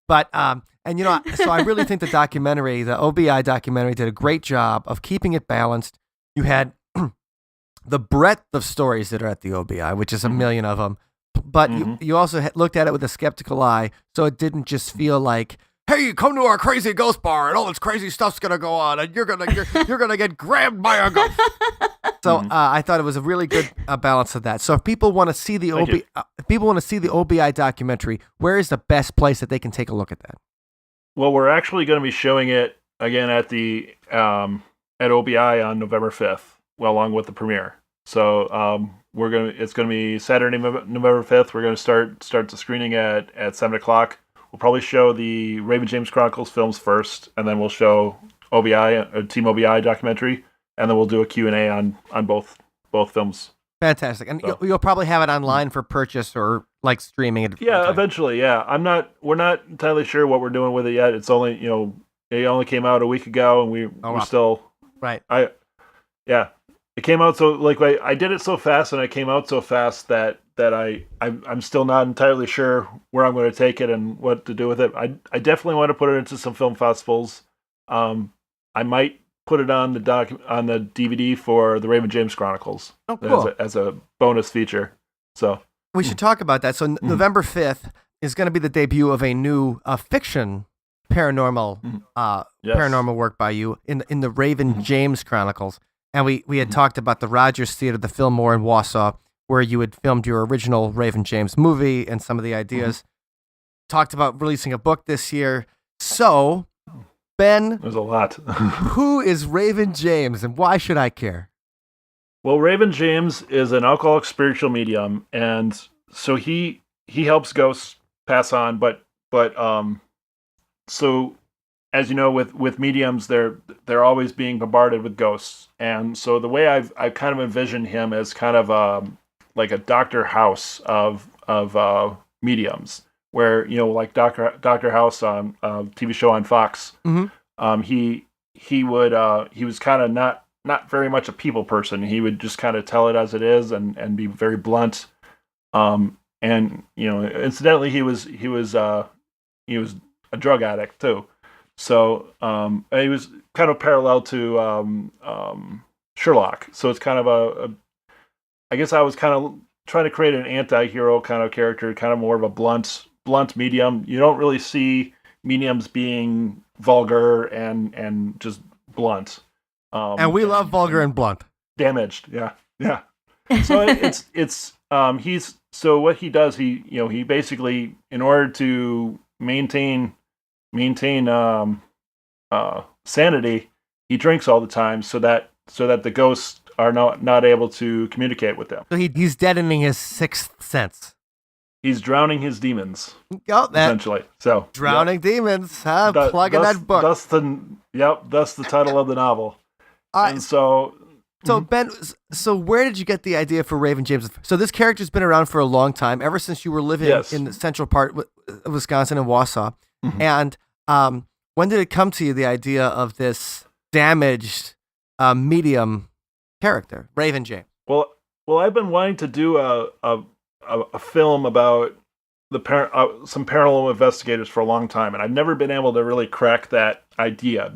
But, so I really think the OBI documentary did a great job of keeping it balanced. You had the breadth of stories that are at the OBI, which is a million of them. But you also looked at it with a skeptical eye, so it didn't just feel like, hey, you come to our crazy ghost bar and all this crazy stuff's gonna go on, and you're gonna get grabbed by a ghost. So I thought it was a really good balance of that. So if people want to see the OBI documentary, where is the best place that they can take a look at that? Well, we're actually going to be showing it again at the at OBI on November 5th, along with the premiere. So it's going to be Saturday, November 5th. We're going to start the screening at 7:00. We'll probably show the Raven James Chronicles films first, and then we'll show Team OBI documentary, and then we'll do a Q&A on both films. Fantastic. And you'll probably have it online for purchase or like streaming it. Yeah, eventually. Yeah. We're not entirely sure what we're doing with it yet. It's only, It only came out a week ago, and we're still right. It came out so like I did it so fast, and it came out so fast that I'm still not entirely sure where I'm going to take it and what to do with it. I definitely want to put it into some film festivals. I might put it on the DVD for the Raven James Chronicles as a bonus feature. So we should talk about that. So November 5th is going to be the debut of a new fiction paranormal paranormal work by you in the Raven James Chronicles. And we had talked about the Rogers Theater, the Fillmore in Wausau, where you had filmed your original Raven James movie and some of the ideas. Talked about releasing a book this year. So, Ben, there's a lot. Who is Raven James, and why should I care? Well, Raven James is an alcoholic spiritual medium, and so he helps ghosts pass on. But so as you know, with mediums, they're always being bombarded with ghosts, and so the way I've kind of envisioned him as kind of like a Dr. House of mediums, where like Dr. House on TV show on Fox. He was kind of not very much a people person. He would just kind of tell it as it is and be very blunt. And incidentally, he was a drug addict too. So he was kind of parallel to Sherlock. So it's kind of I guess I was kind of trying to create an anti-hero kind of character, kind of more of a blunt medium. You don't really see mediums being vulgar and just blunt. And we love vulgar and blunt. Damaged, yeah. So so what he does, he basically, in order to maintain sanity, he drinks all the time so that the ghosts are not able to communicate with them. So he's deadening his sixth sense. He's drowning his demons. Essentially. So drowning demons. Plugging that book. That's the title of the novel. And so Ben, so where did you get the idea for Raven James? So this character's been around for a long time, ever since you were living in the central part of Wisconsin in Wausau. And when did it come to you, the idea of this damaged medium character, Raven James? Well, I've been wanting to do a film about some paranormal investigators for a long time, and I've never been able to really crack that idea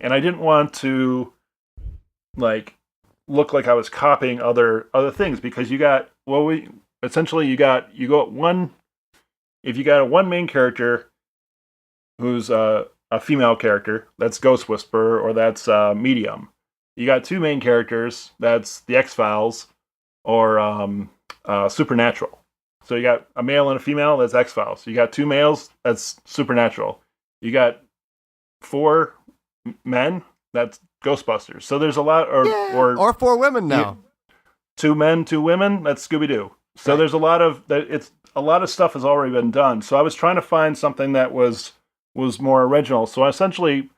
and I didn't want to look like I was copying other things, because you got one main character who's a female character, that's Ghost Whisperer, or that's medium. You got two main characters, that's the X-Files or Supernatural. So you got a male and a female, that's X-Files. You got two males, that's Supernatural. You got four men, that's Ghostbusters. So there's a lot, or four women now. Two men, two women, that's Scooby-Doo. So there's a lot of stuff has already been done. So I was trying to find something that was more original. So essentially,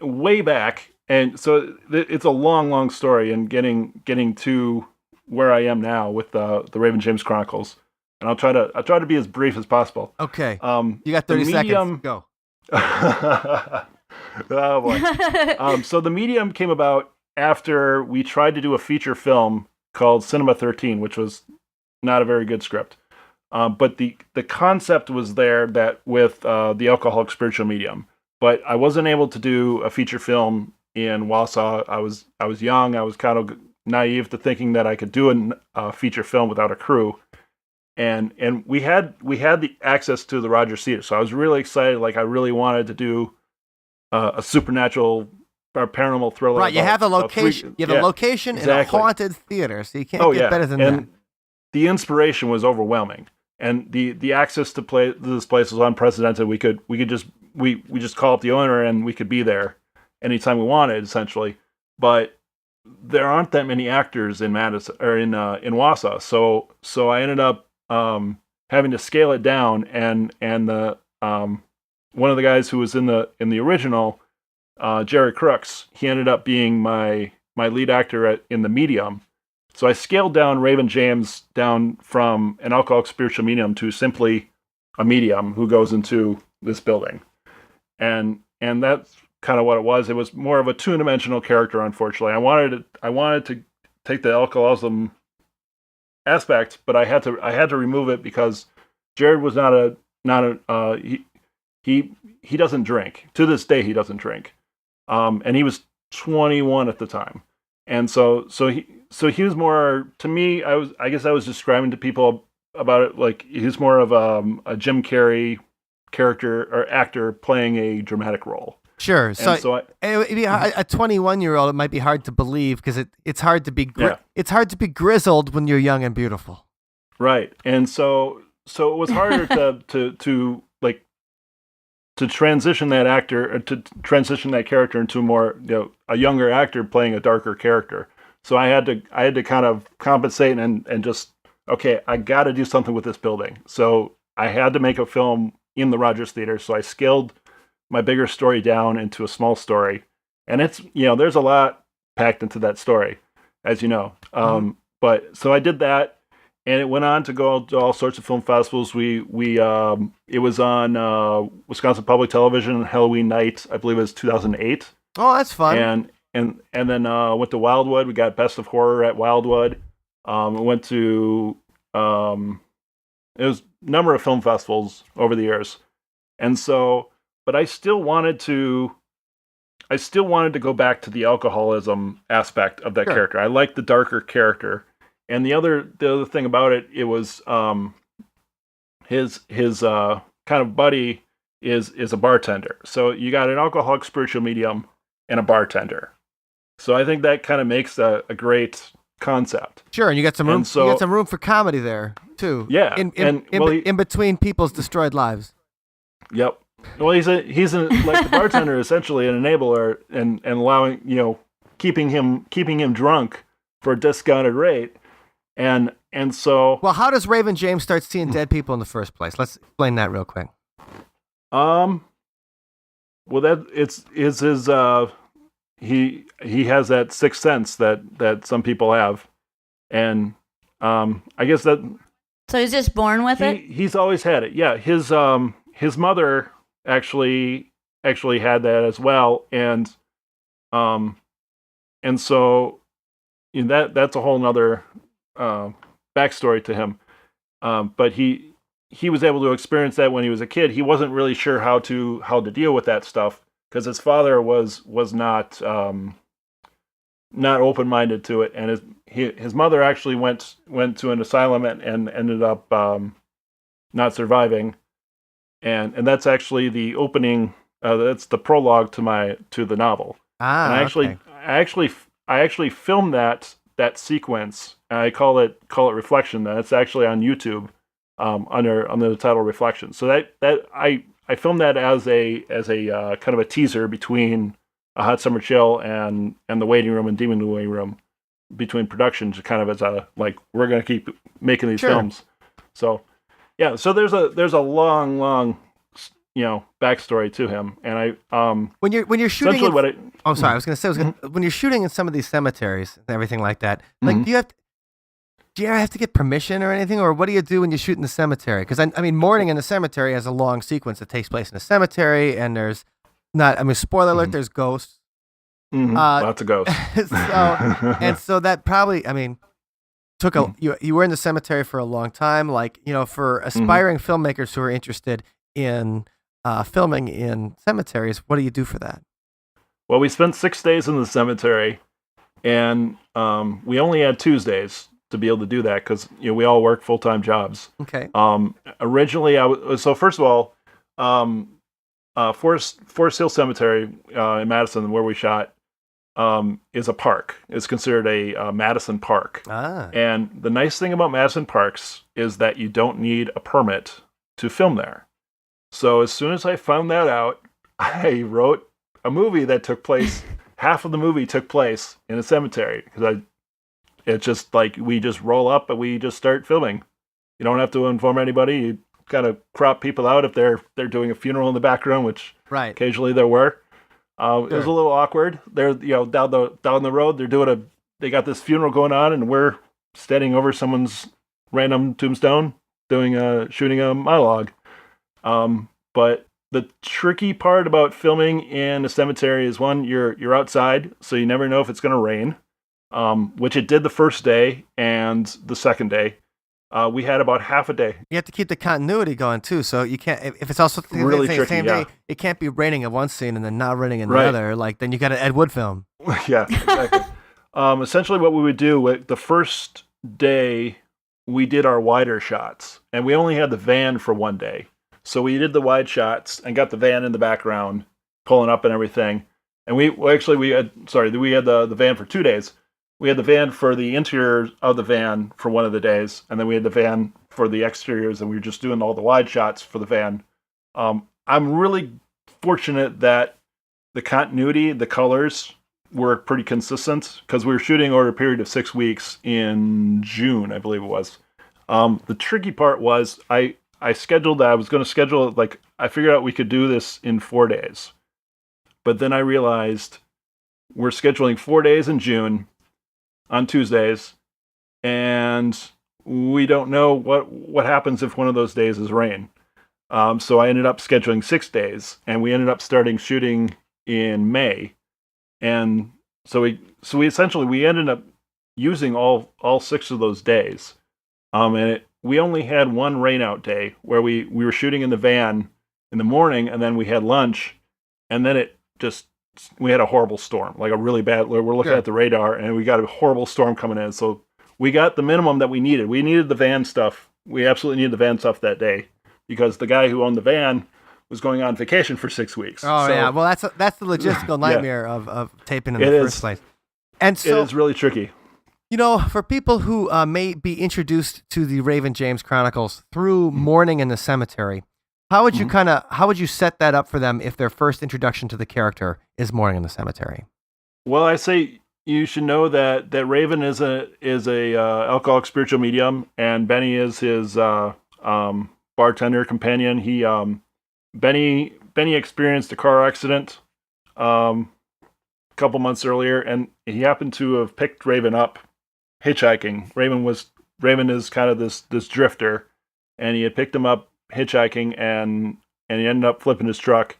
way back, and so it's a long story, and getting to where I am now with the Raven James Chronicles, and I'll try to be as brief as possible. Okay. You got 30 seconds. Go. Oh boy. So the medium came about after we tried to do a feature film called Cinema 13, which was not a very good script. But the concept was there, that with the alcoholic spiritual medium. But I wasn't able to do a feature film in Wausau. I was young. I was kind of naive to thinking that I could do a feature film without a crew. And we had the access to the Rogers Theater, so I was really excited. Like, I really wanted to do a supernatural or paranormal thriller. Right, you have the location. You have a location in a haunted theater, so you can't get better than that. The inspiration was overwhelming, and the access to this place was unprecedented. We just call up the owner, and we could be there anytime we wanted, essentially. But there aren't that many actors in Madison or in Wausau, so I ended up having to scale it down, and the one of the guys who was in the original, Jerry Crooks, he ended up being my lead actor in the medium. So I scaled down Raven James down from an alcoholic spiritual medium to simply a medium who goes into this building. and that's kind of what it was. It was more of a two-dimensional character. Unfortunately, I wanted to take the alcoholism aspect, but I had to remove it because Jared was not a he doesn't drink. To this day, he doesn't drink, and he was 21 at the time, and so he was more, to me. I guess I was describing to people about it like he's more of a Jim Carrey character or actor playing a dramatic role. Sure. So a 21-year-old, it might be hard to believe because it's hard to be it's hard to be grizzled when you're young and beautiful. Right. And so it was harder to transition that actor, or to transition that character into more, a younger actor playing a darker character. So I had to kind of compensate and just, okay, I got to do something with this building. So I had to make a film in the Rogers Theater. So I scaled my bigger story down into a small story, and it's, there's a lot packed into that story, as you know. But so I did that, and it went on to go to all sorts of film festivals. It was on Wisconsin Public Television Halloween night, I believe it was 2008. Oh, that's fun. And then went to Wildwood. We got Best of Horror at Wildwood. Went to it was a number of film festivals over the years, and so. But I still wanted to go back to the alcoholism aspect of that character. I liked the darker character, and the other thing about it, it was his kind of buddy is a bartender. So you got an alcoholic spiritual medium and a bartender. So I think that kind of makes a great concept. Sure, and you got some room. You got some room for comedy there too. Yeah, in between people's destroyed lives. Yep. Well, he's like the bartender, essentially an enabler, and allowing, keeping him drunk for a discounted rate, and so. Well, how does Raven James start seeing dead people in the first place? Let's explain that real quick. Well, that it's his he has that sixth sense that some people have, and I guess that. So he's just born with it. He's always had it. Yeah, his mother actually had that as well, and so that's a whole nother backstory to him. But he was able to experience that when he was a kid. He wasn't really sure how to deal with that stuff because his father was not open-minded to it, and his mother actually went to an asylum and ended up not surviving. And that's actually the opening. That's the prologue to the novel. And I actually filmed that sequence. And I call it Reflection. And it's actually on YouTube under the title Reflection. So that I filmed that as a kind of a teaser between A Hot Summer Chill and The Waiting Room and Demon in the Waiting Room, between productions, kind of as a, like, we're going to keep making these films. So. Yeah, so there's a long backstory to him, and when you're shooting I was going to say when you're shooting in some of these cemeteries and everything like that, like do you have to get permission or anything, or what do you do when you shoot in the cemetery? Because I mean, Morning in the Cemetery has a long sequence that takes place in a cemetery, and there's spoiler alert, there's ghosts, lots of ghosts. So that probably, took you were in the cemetery for a long time, like, for aspiring filmmakers who are interested in filming in cemeteries. What do you do for that? Well, we spent 6 days in the cemetery, and we only had Tuesdays to be able to do that because we all work full-time jobs. Okay. Originally, so first of all, Forest Hill Cemetery in Madison, where we shot, is a park. It's considered a Madison park. And the nice thing about Madison parks is that you don't need a permit to film there. So as soon as I found that out, I wrote a movie that took place, half of the movie took place in a cemetery, because it's just like, we just roll up and we just start filming. You don't have to inform anybody. You kind of crop people out if they're doing a funeral in the background, which occasionally there were. It was a little awkward. They're down the road. They got this funeral going on, and we're standing over someone's random tombstone, shooting a monologue. But the tricky part about filming in a cemetery is one, you're outside, so you never know if it's going to rain, which it did the first day and the second day. We had about half a day. You have to keep the continuity going too, so you can't. If it's also really the tricky, same yeah. day, it can't be raining in one scene and then not raining in the Right. other. Like then you got an Ed Wood film. Yeah, exactly. Essentially, what we would do the first day, we did our wider shots, and we only had the van for one day. So we did the wide shots and got the van in the background, pulling up and everything. And we had the van for 2 days. We had the van for the interior of the van for one of the days, and then we had the van for the exteriors, and we were just doing all the wide shots for the van. I'm really fortunate that the continuity, the colors were pretty consistent, because we were shooting over a period of 6 weeks in June, I believe it was. The tricky part was I was going to schedule it, like, I figured out we could do this in 4 days. But then I realized we're scheduling 4 days in June on Tuesdays, and we don't know what happens if one of those days is rain. So I ended up scheduling 6 days, and we ended up starting shooting in May. And so we essentially ended up using all 6 of those days. We only had one rainout day where we were shooting in the van in the morning, and then we had lunch, and then we had a horrible storm, like a really bad. We're looking at the radar, and we got a horrible storm coming in. So we got the minimum that we needed. We needed the van stuff. We absolutely needed the van stuff that day, because the guy who owned the van was going on vacation for 6 weeks. Oh, yeah. Well, that's the logistical nightmare of taping in the first place. And so it is really tricky. You know, for people who may be introduced to the Raven James Chronicles through Mourning in the Cemetery, how would you set that up for them if their first introduction to the character is Mourning in the Cemetery? Well, I say you should know that Raven is a alcoholic spiritual medium, and Benny is his bartender companion. He Benny experienced a car accident a couple months earlier, and he happened to have picked Raven up hitchhiking. Raven is kind of this drifter, and he had picked him up hitchhiking, and he ended up flipping his truck,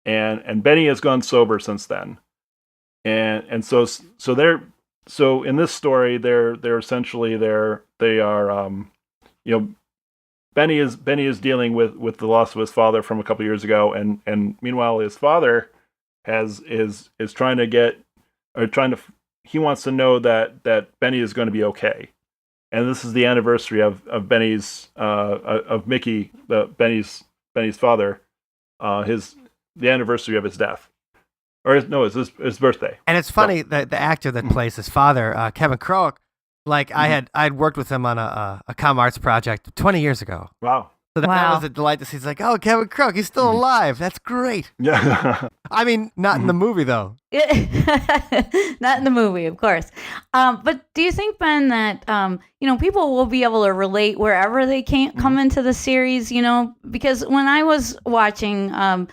and Benny has gone sober since then, and so in this story they're essentially they are Benny is dealing with the loss of his father from a couple years ago, and meanwhile his father is trying to he wants to know that Benny is going to be okay. And this is the anniversary of Benny's of Mickey, Benny's father, the anniversary of his death, it's his birthday. And it's funny that the actor that plays his father, Kevin Croak, like I'd worked with him on a comm arts project 20 years ago. Wow. So that was a delight to see. It's like, oh, Kevin Croak, he's still alive. That's great. Yeah. I mean, not in the movie though. Not in the movie, of course. But do you think, Ben, that people will be able to relate wherever they can't come into the series? Because when I was watching, some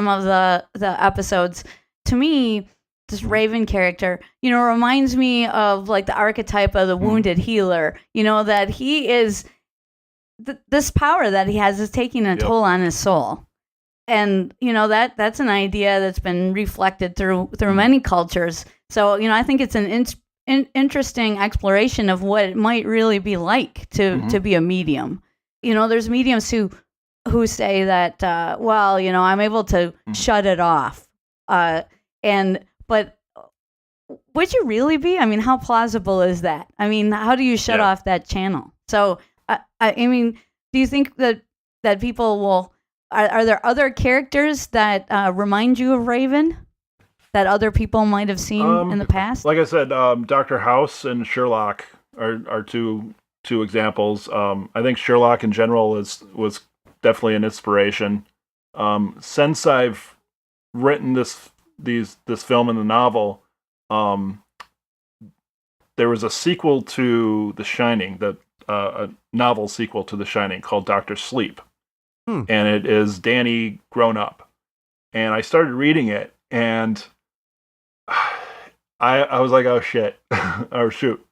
of the episodes, to me, this Raven character, reminds me of like the archetype of the wounded healer. That he is. This power that he has is taking a toll on his soul, and that's an idea that's been reflected through many cultures. So I think it's an interesting exploration of what it might really be like to be a medium. There's mediums who say that I'm able to shut it off, but would you really be? I mean, how plausible is that? I mean, how do you shut off that channel? So I mean, do you think that people will? Are there other characters that remind you of Raven that other people might have seen in the past? Like I said, Dr. House and Sherlock are two examples. I think Sherlock in general was definitely an inspiration. Since I've written this film and the novel, there was a sequel to The Shining, a novel sequel to The Shining called Dr. Sleep. And it is Danny grown up. And I started reading it, and I was like, oh shit. Oh shoot.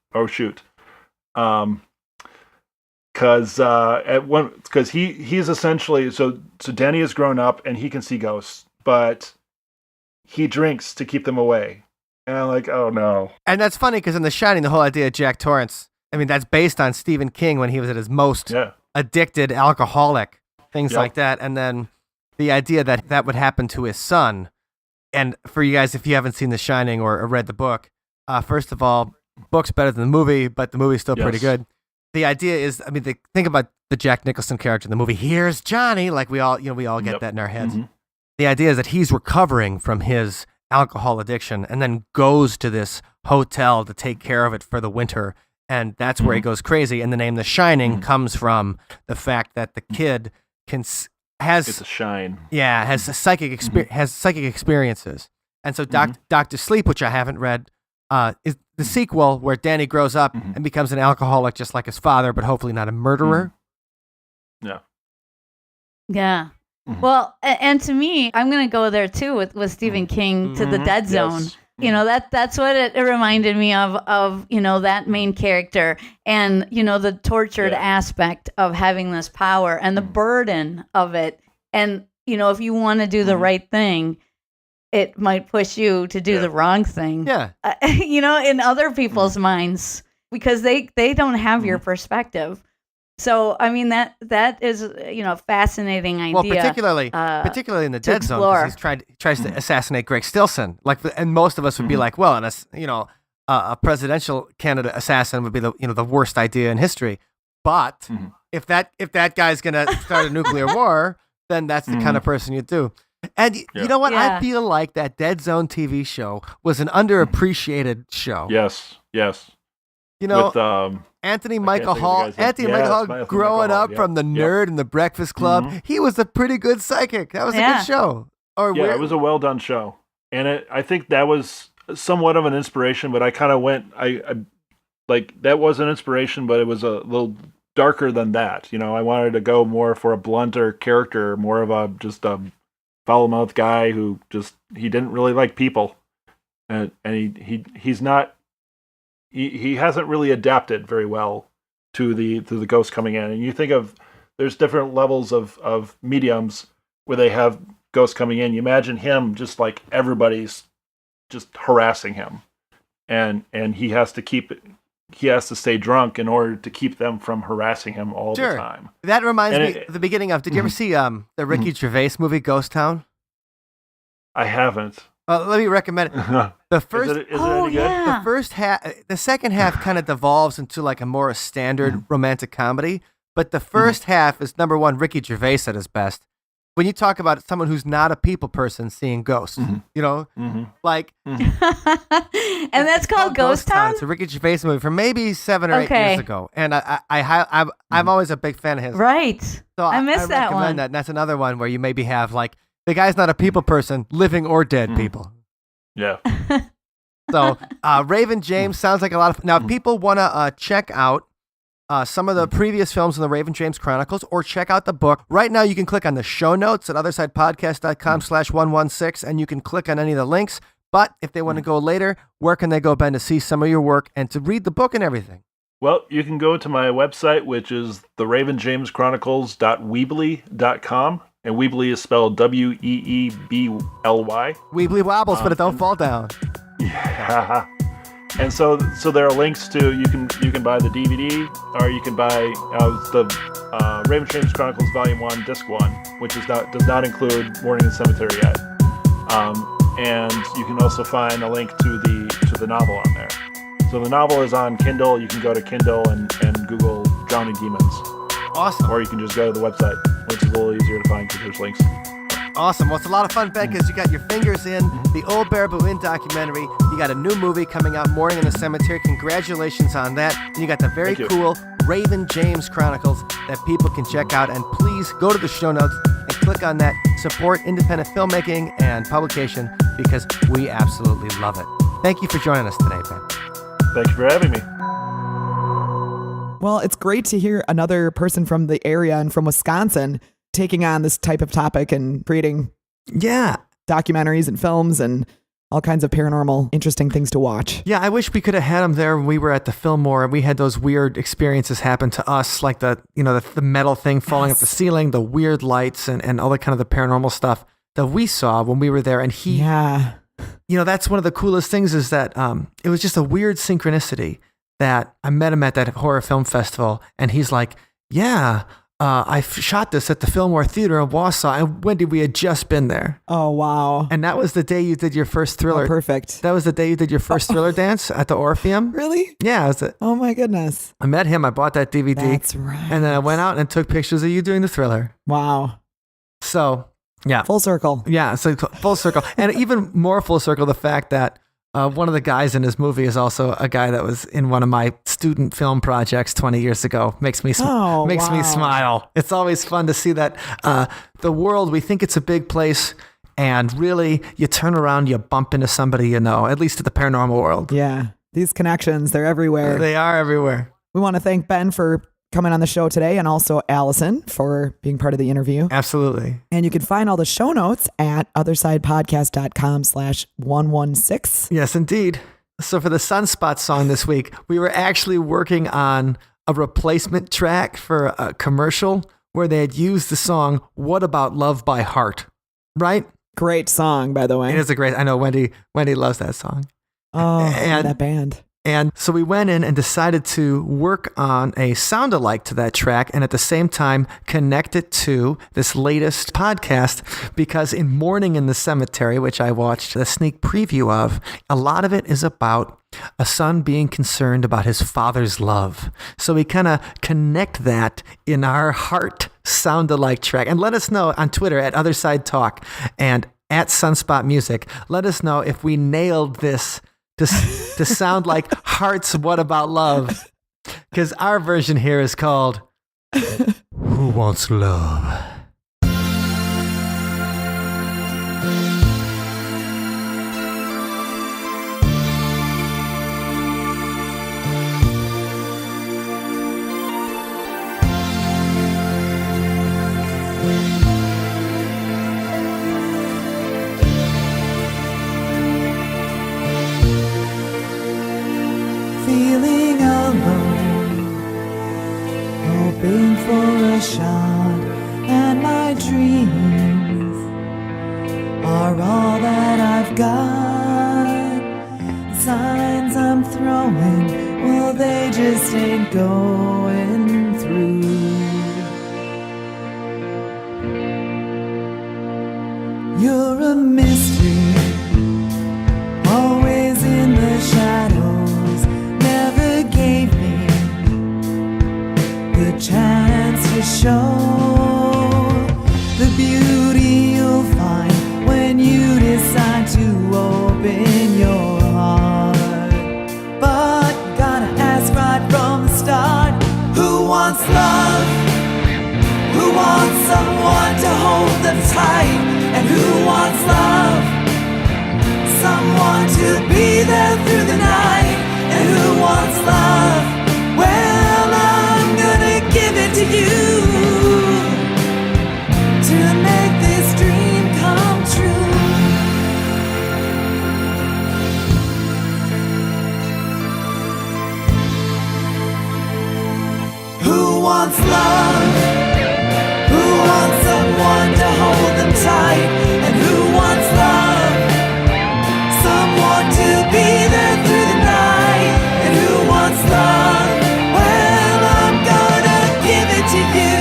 because he's essentially so Danny has grown up and he can see ghosts, but he drinks to keep them away. And I'm like, oh no. And that's funny because in The Shining, the whole idea of Jack Torrance, I mean, that's based on Stephen King when he was at his most addicted, alcoholic, things like that. And then the idea that would happen to his son. And for you guys, if you haven't seen The Shining or read the book, first of all, book's better than the movie, but the movie's still pretty good. The idea is, I mean, think about the Jack Nicholson character in the movie. Here's Johnny. Like we all get that in our heads. Mm-hmm. The idea is that he's recovering from his alcohol addiction and then goes to this hotel to take care of it for the winter. And that's where he goes crazy. And the name The Shining comes from the fact that the kid has it's a shine. Yeah, has psychic experiences. And so Dr. Sleep, which I haven't read, is the sequel where Danny grows up and becomes an alcoholic just like his father, but hopefully not a murderer. Yeah. Yeah. Well, and to me, I'm going to go there too with Stephen King to the Dead Zone. Yes. You know, that's what it reminded me of, you know, that main character and, you know, the tortured aspect of having this power and the burden of it. And, you know, if you want to do the right thing, it might push you to do the wrong thing. Yeah. You know, in other people's minds, because they don't have your perspective. So, I mean, that is, you know, a fascinating idea. Well, particularly in the Dead Zone, because he tries to assassinate Greg Stilson. And most of us would be like, well, a presidential candidate assassin would be the worst idea in history. But if that guy's gonna start a nuclear war, then that's the kind of person you do. And you know what? I feel like that Dead Zone TV show was an underappreciated show. Yes. You know, with, Anthony Michael Hall growing up from the Nerd and the Breakfast Club, he was a pretty good psychic. That was a good show. It was a well done show, and I think that was somewhat of an inspiration. But I kind of went, I like that was an inspiration, but it was a little darker than that. You know, I wanted to go more for a blunter character, more of a just a foul mouthed guy who he didn't really like people, and he's not. He hasn't really adapted very well to the ghost coming in. And you think of there's different levels of mediums where they have ghosts coming in. You imagine him just like everybody's just harassing him, and he has to stay drunk in order to keep them from harassing him all the time. That reminds me of the beginning of. Did you ever see the Ricky Gervais movie Ghost Town? I haven't. Let me recommend it. The first, is it any good? The second half kind of devolves into like a more standard romantic comedy. But the first half is number one, Ricky Gervais at his best. When you talk about someone who's not a people person seeing ghosts, you know, like, and that's called Ghost Town. It's a Ricky Gervais movie from maybe 7 or 8 years ago, and I'm always a big fan of his. Right. So I missed that one. Recommend that. And that's another one where you maybe have like. The guy's not a people person, living or dead people. Yeah. So, Raven James sounds like a lot of... Now, if people want to check out some of the previous films in the Raven James Chronicles or check out the book, right now you can click on the show notes at othersidepodcast.com/116, and you can click on any of the links. But if they want to go later, where can they go, Ben, to see some of your work and to read the book and everything? Well, you can go to my website, which is theravenjameschronicles.weebly.com. And Weebly is spelled Weebly. Weebly wobbles, but it don't fall down. Yeah. And so there are links to you can buy the DVD or you can buy the Raven James Chronicles Volume 1, Disc 1, which does not include Morning in the Cemetery yet. And you can also find a link to the novel on there. So the novel is on Kindle. You can go to Kindle and Google Drowning Demons. Awesome. Or you can just go to the website, which is a little easier to find because there's links. Awesome. Well, it's a lot of fun, Ben, because you got your fingers in the Old Baraboo Inn documentary. You got a new movie coming out, Morning in the Cemetery. Congratulations on that. And you got the very cool Raven James Chronicles that people can check out. And please go to the show notes and click on that. Support independent filmmaking and publication because we absolutely love it. Thank you for joining us today, Ben. Thank you for having me. Well, it's great to hear another person from the area and from Wisconsin taking on this type of topic and creating documentaries and films and all kinds of paranormal, interesting things to watch. Yeah, I wish we could have had him there when we were at the Fillmore and we had those weird experiences happen to us, like the metal thing falling off the ceiling, the weird lights, and all the kind of the paranormal stuff that we saw when we were there. And that's one of the coolest things is that it was just a weird synchronicity that I met him at that horror film festival, and he's like, I shot this at the Fillmore Theater in Wausau, and Wendy, we had just been there. Oh, wow. And that was the day you did your first Thriller. Oh, perfect. That was the day you did your first Thriller dance at the Orpheum. Really? Yeah. Oh, my goodness. I met him. I bought that DVD. That's right. And then I went out and took pictures of you doing the Thriller. Wow. So, yeah. Full circle. Yeah, so full circle. And even more full circle, the fact that one of the guys in his movie is also a guy that was in one of my student film projects 20 years ago. Makes me smile. It's always fun to see that the world, we think it's a big place, and really you turn around, you bump into somebody you know, at least in the paranormal world. Yeah, these connections, they're everywhere. They are everywhere. We want to thank Ben for coming on the show today, and also Allison for being part of the interview. Absolutely. And you can find all the show notes at othersidepodcast.com/116. Yes, indeed. So for the Sunspot song this week, we were actually working on a replacement track for a commercial where they had used the song What About Love by Heart, right? Great song, by the way. It is a great, I know Wendy loves that song. Oh, that band. And so we went in and decided to work on a sound-alike to that track and at the same time connect it to this latest podcast, because in Morning in the Cemetery, which I watched a sneak preview of, a lot of it is about a son being concerned about his father's love. So we kind of connect that in our heart sound-alike track. And let us know on Twitter at Otherside Talk and at Sunspot Music. Let us know if we nailed this to sound like Heart's What About Love, because our version here is called Who Wants Love? Feeling alone, hoping for a shot, and my dreams are all that I've got. Signs I'm throwing, well, they just ain't going through. You're a mystery, always in the shadows. Never gave me the chance to show the beauty you'll find when you decide to open your heart. But gotta ask right from the start, who wants love? Who wants someone to hold them tight? And who wants love? Someone to be there through the night. And who wants love? Well, I'm gonna give it to you to make this dream come true. Who wants love? Who wants someone to hold them tight? And who wants love? Someone to be there through the night. And who wants love? Well, I'm gonna give it to you.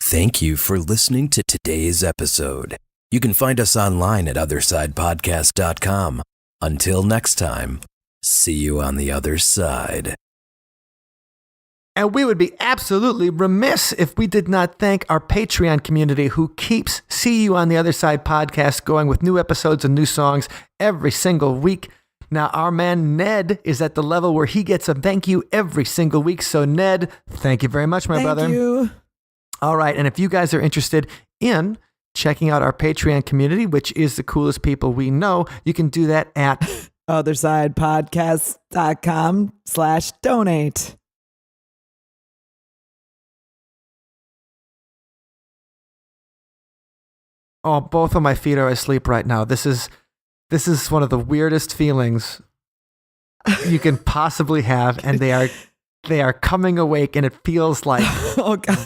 Thank you for listening to today's episode. You can find us online at OthersidePodcast.com. Until next time, see you on the other side. And we would be absolutely remiss if we did not thank our Patreon community who keeps See You on the Other Side podcast going with new episodes and new songs every single week. Now, our man Ned is at the level where he gets a thank you every single week. So, Ned, thank you very much, my brother. Thank you. All right. And if you guys are interested in checking out our Patreon community, which is the coolest people we know, you can do that at othersidepodcast.com/donate. Oh, both of my feet are asleep right now. This is one of the weirdest feelings you can possibly have, and they are coming awake, and it feels like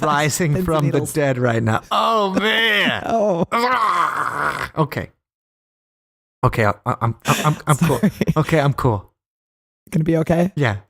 rising from the dead right now. Oh man! Okay. I'm cool. Okay, I'm cool. Gonna be okay? Yeah.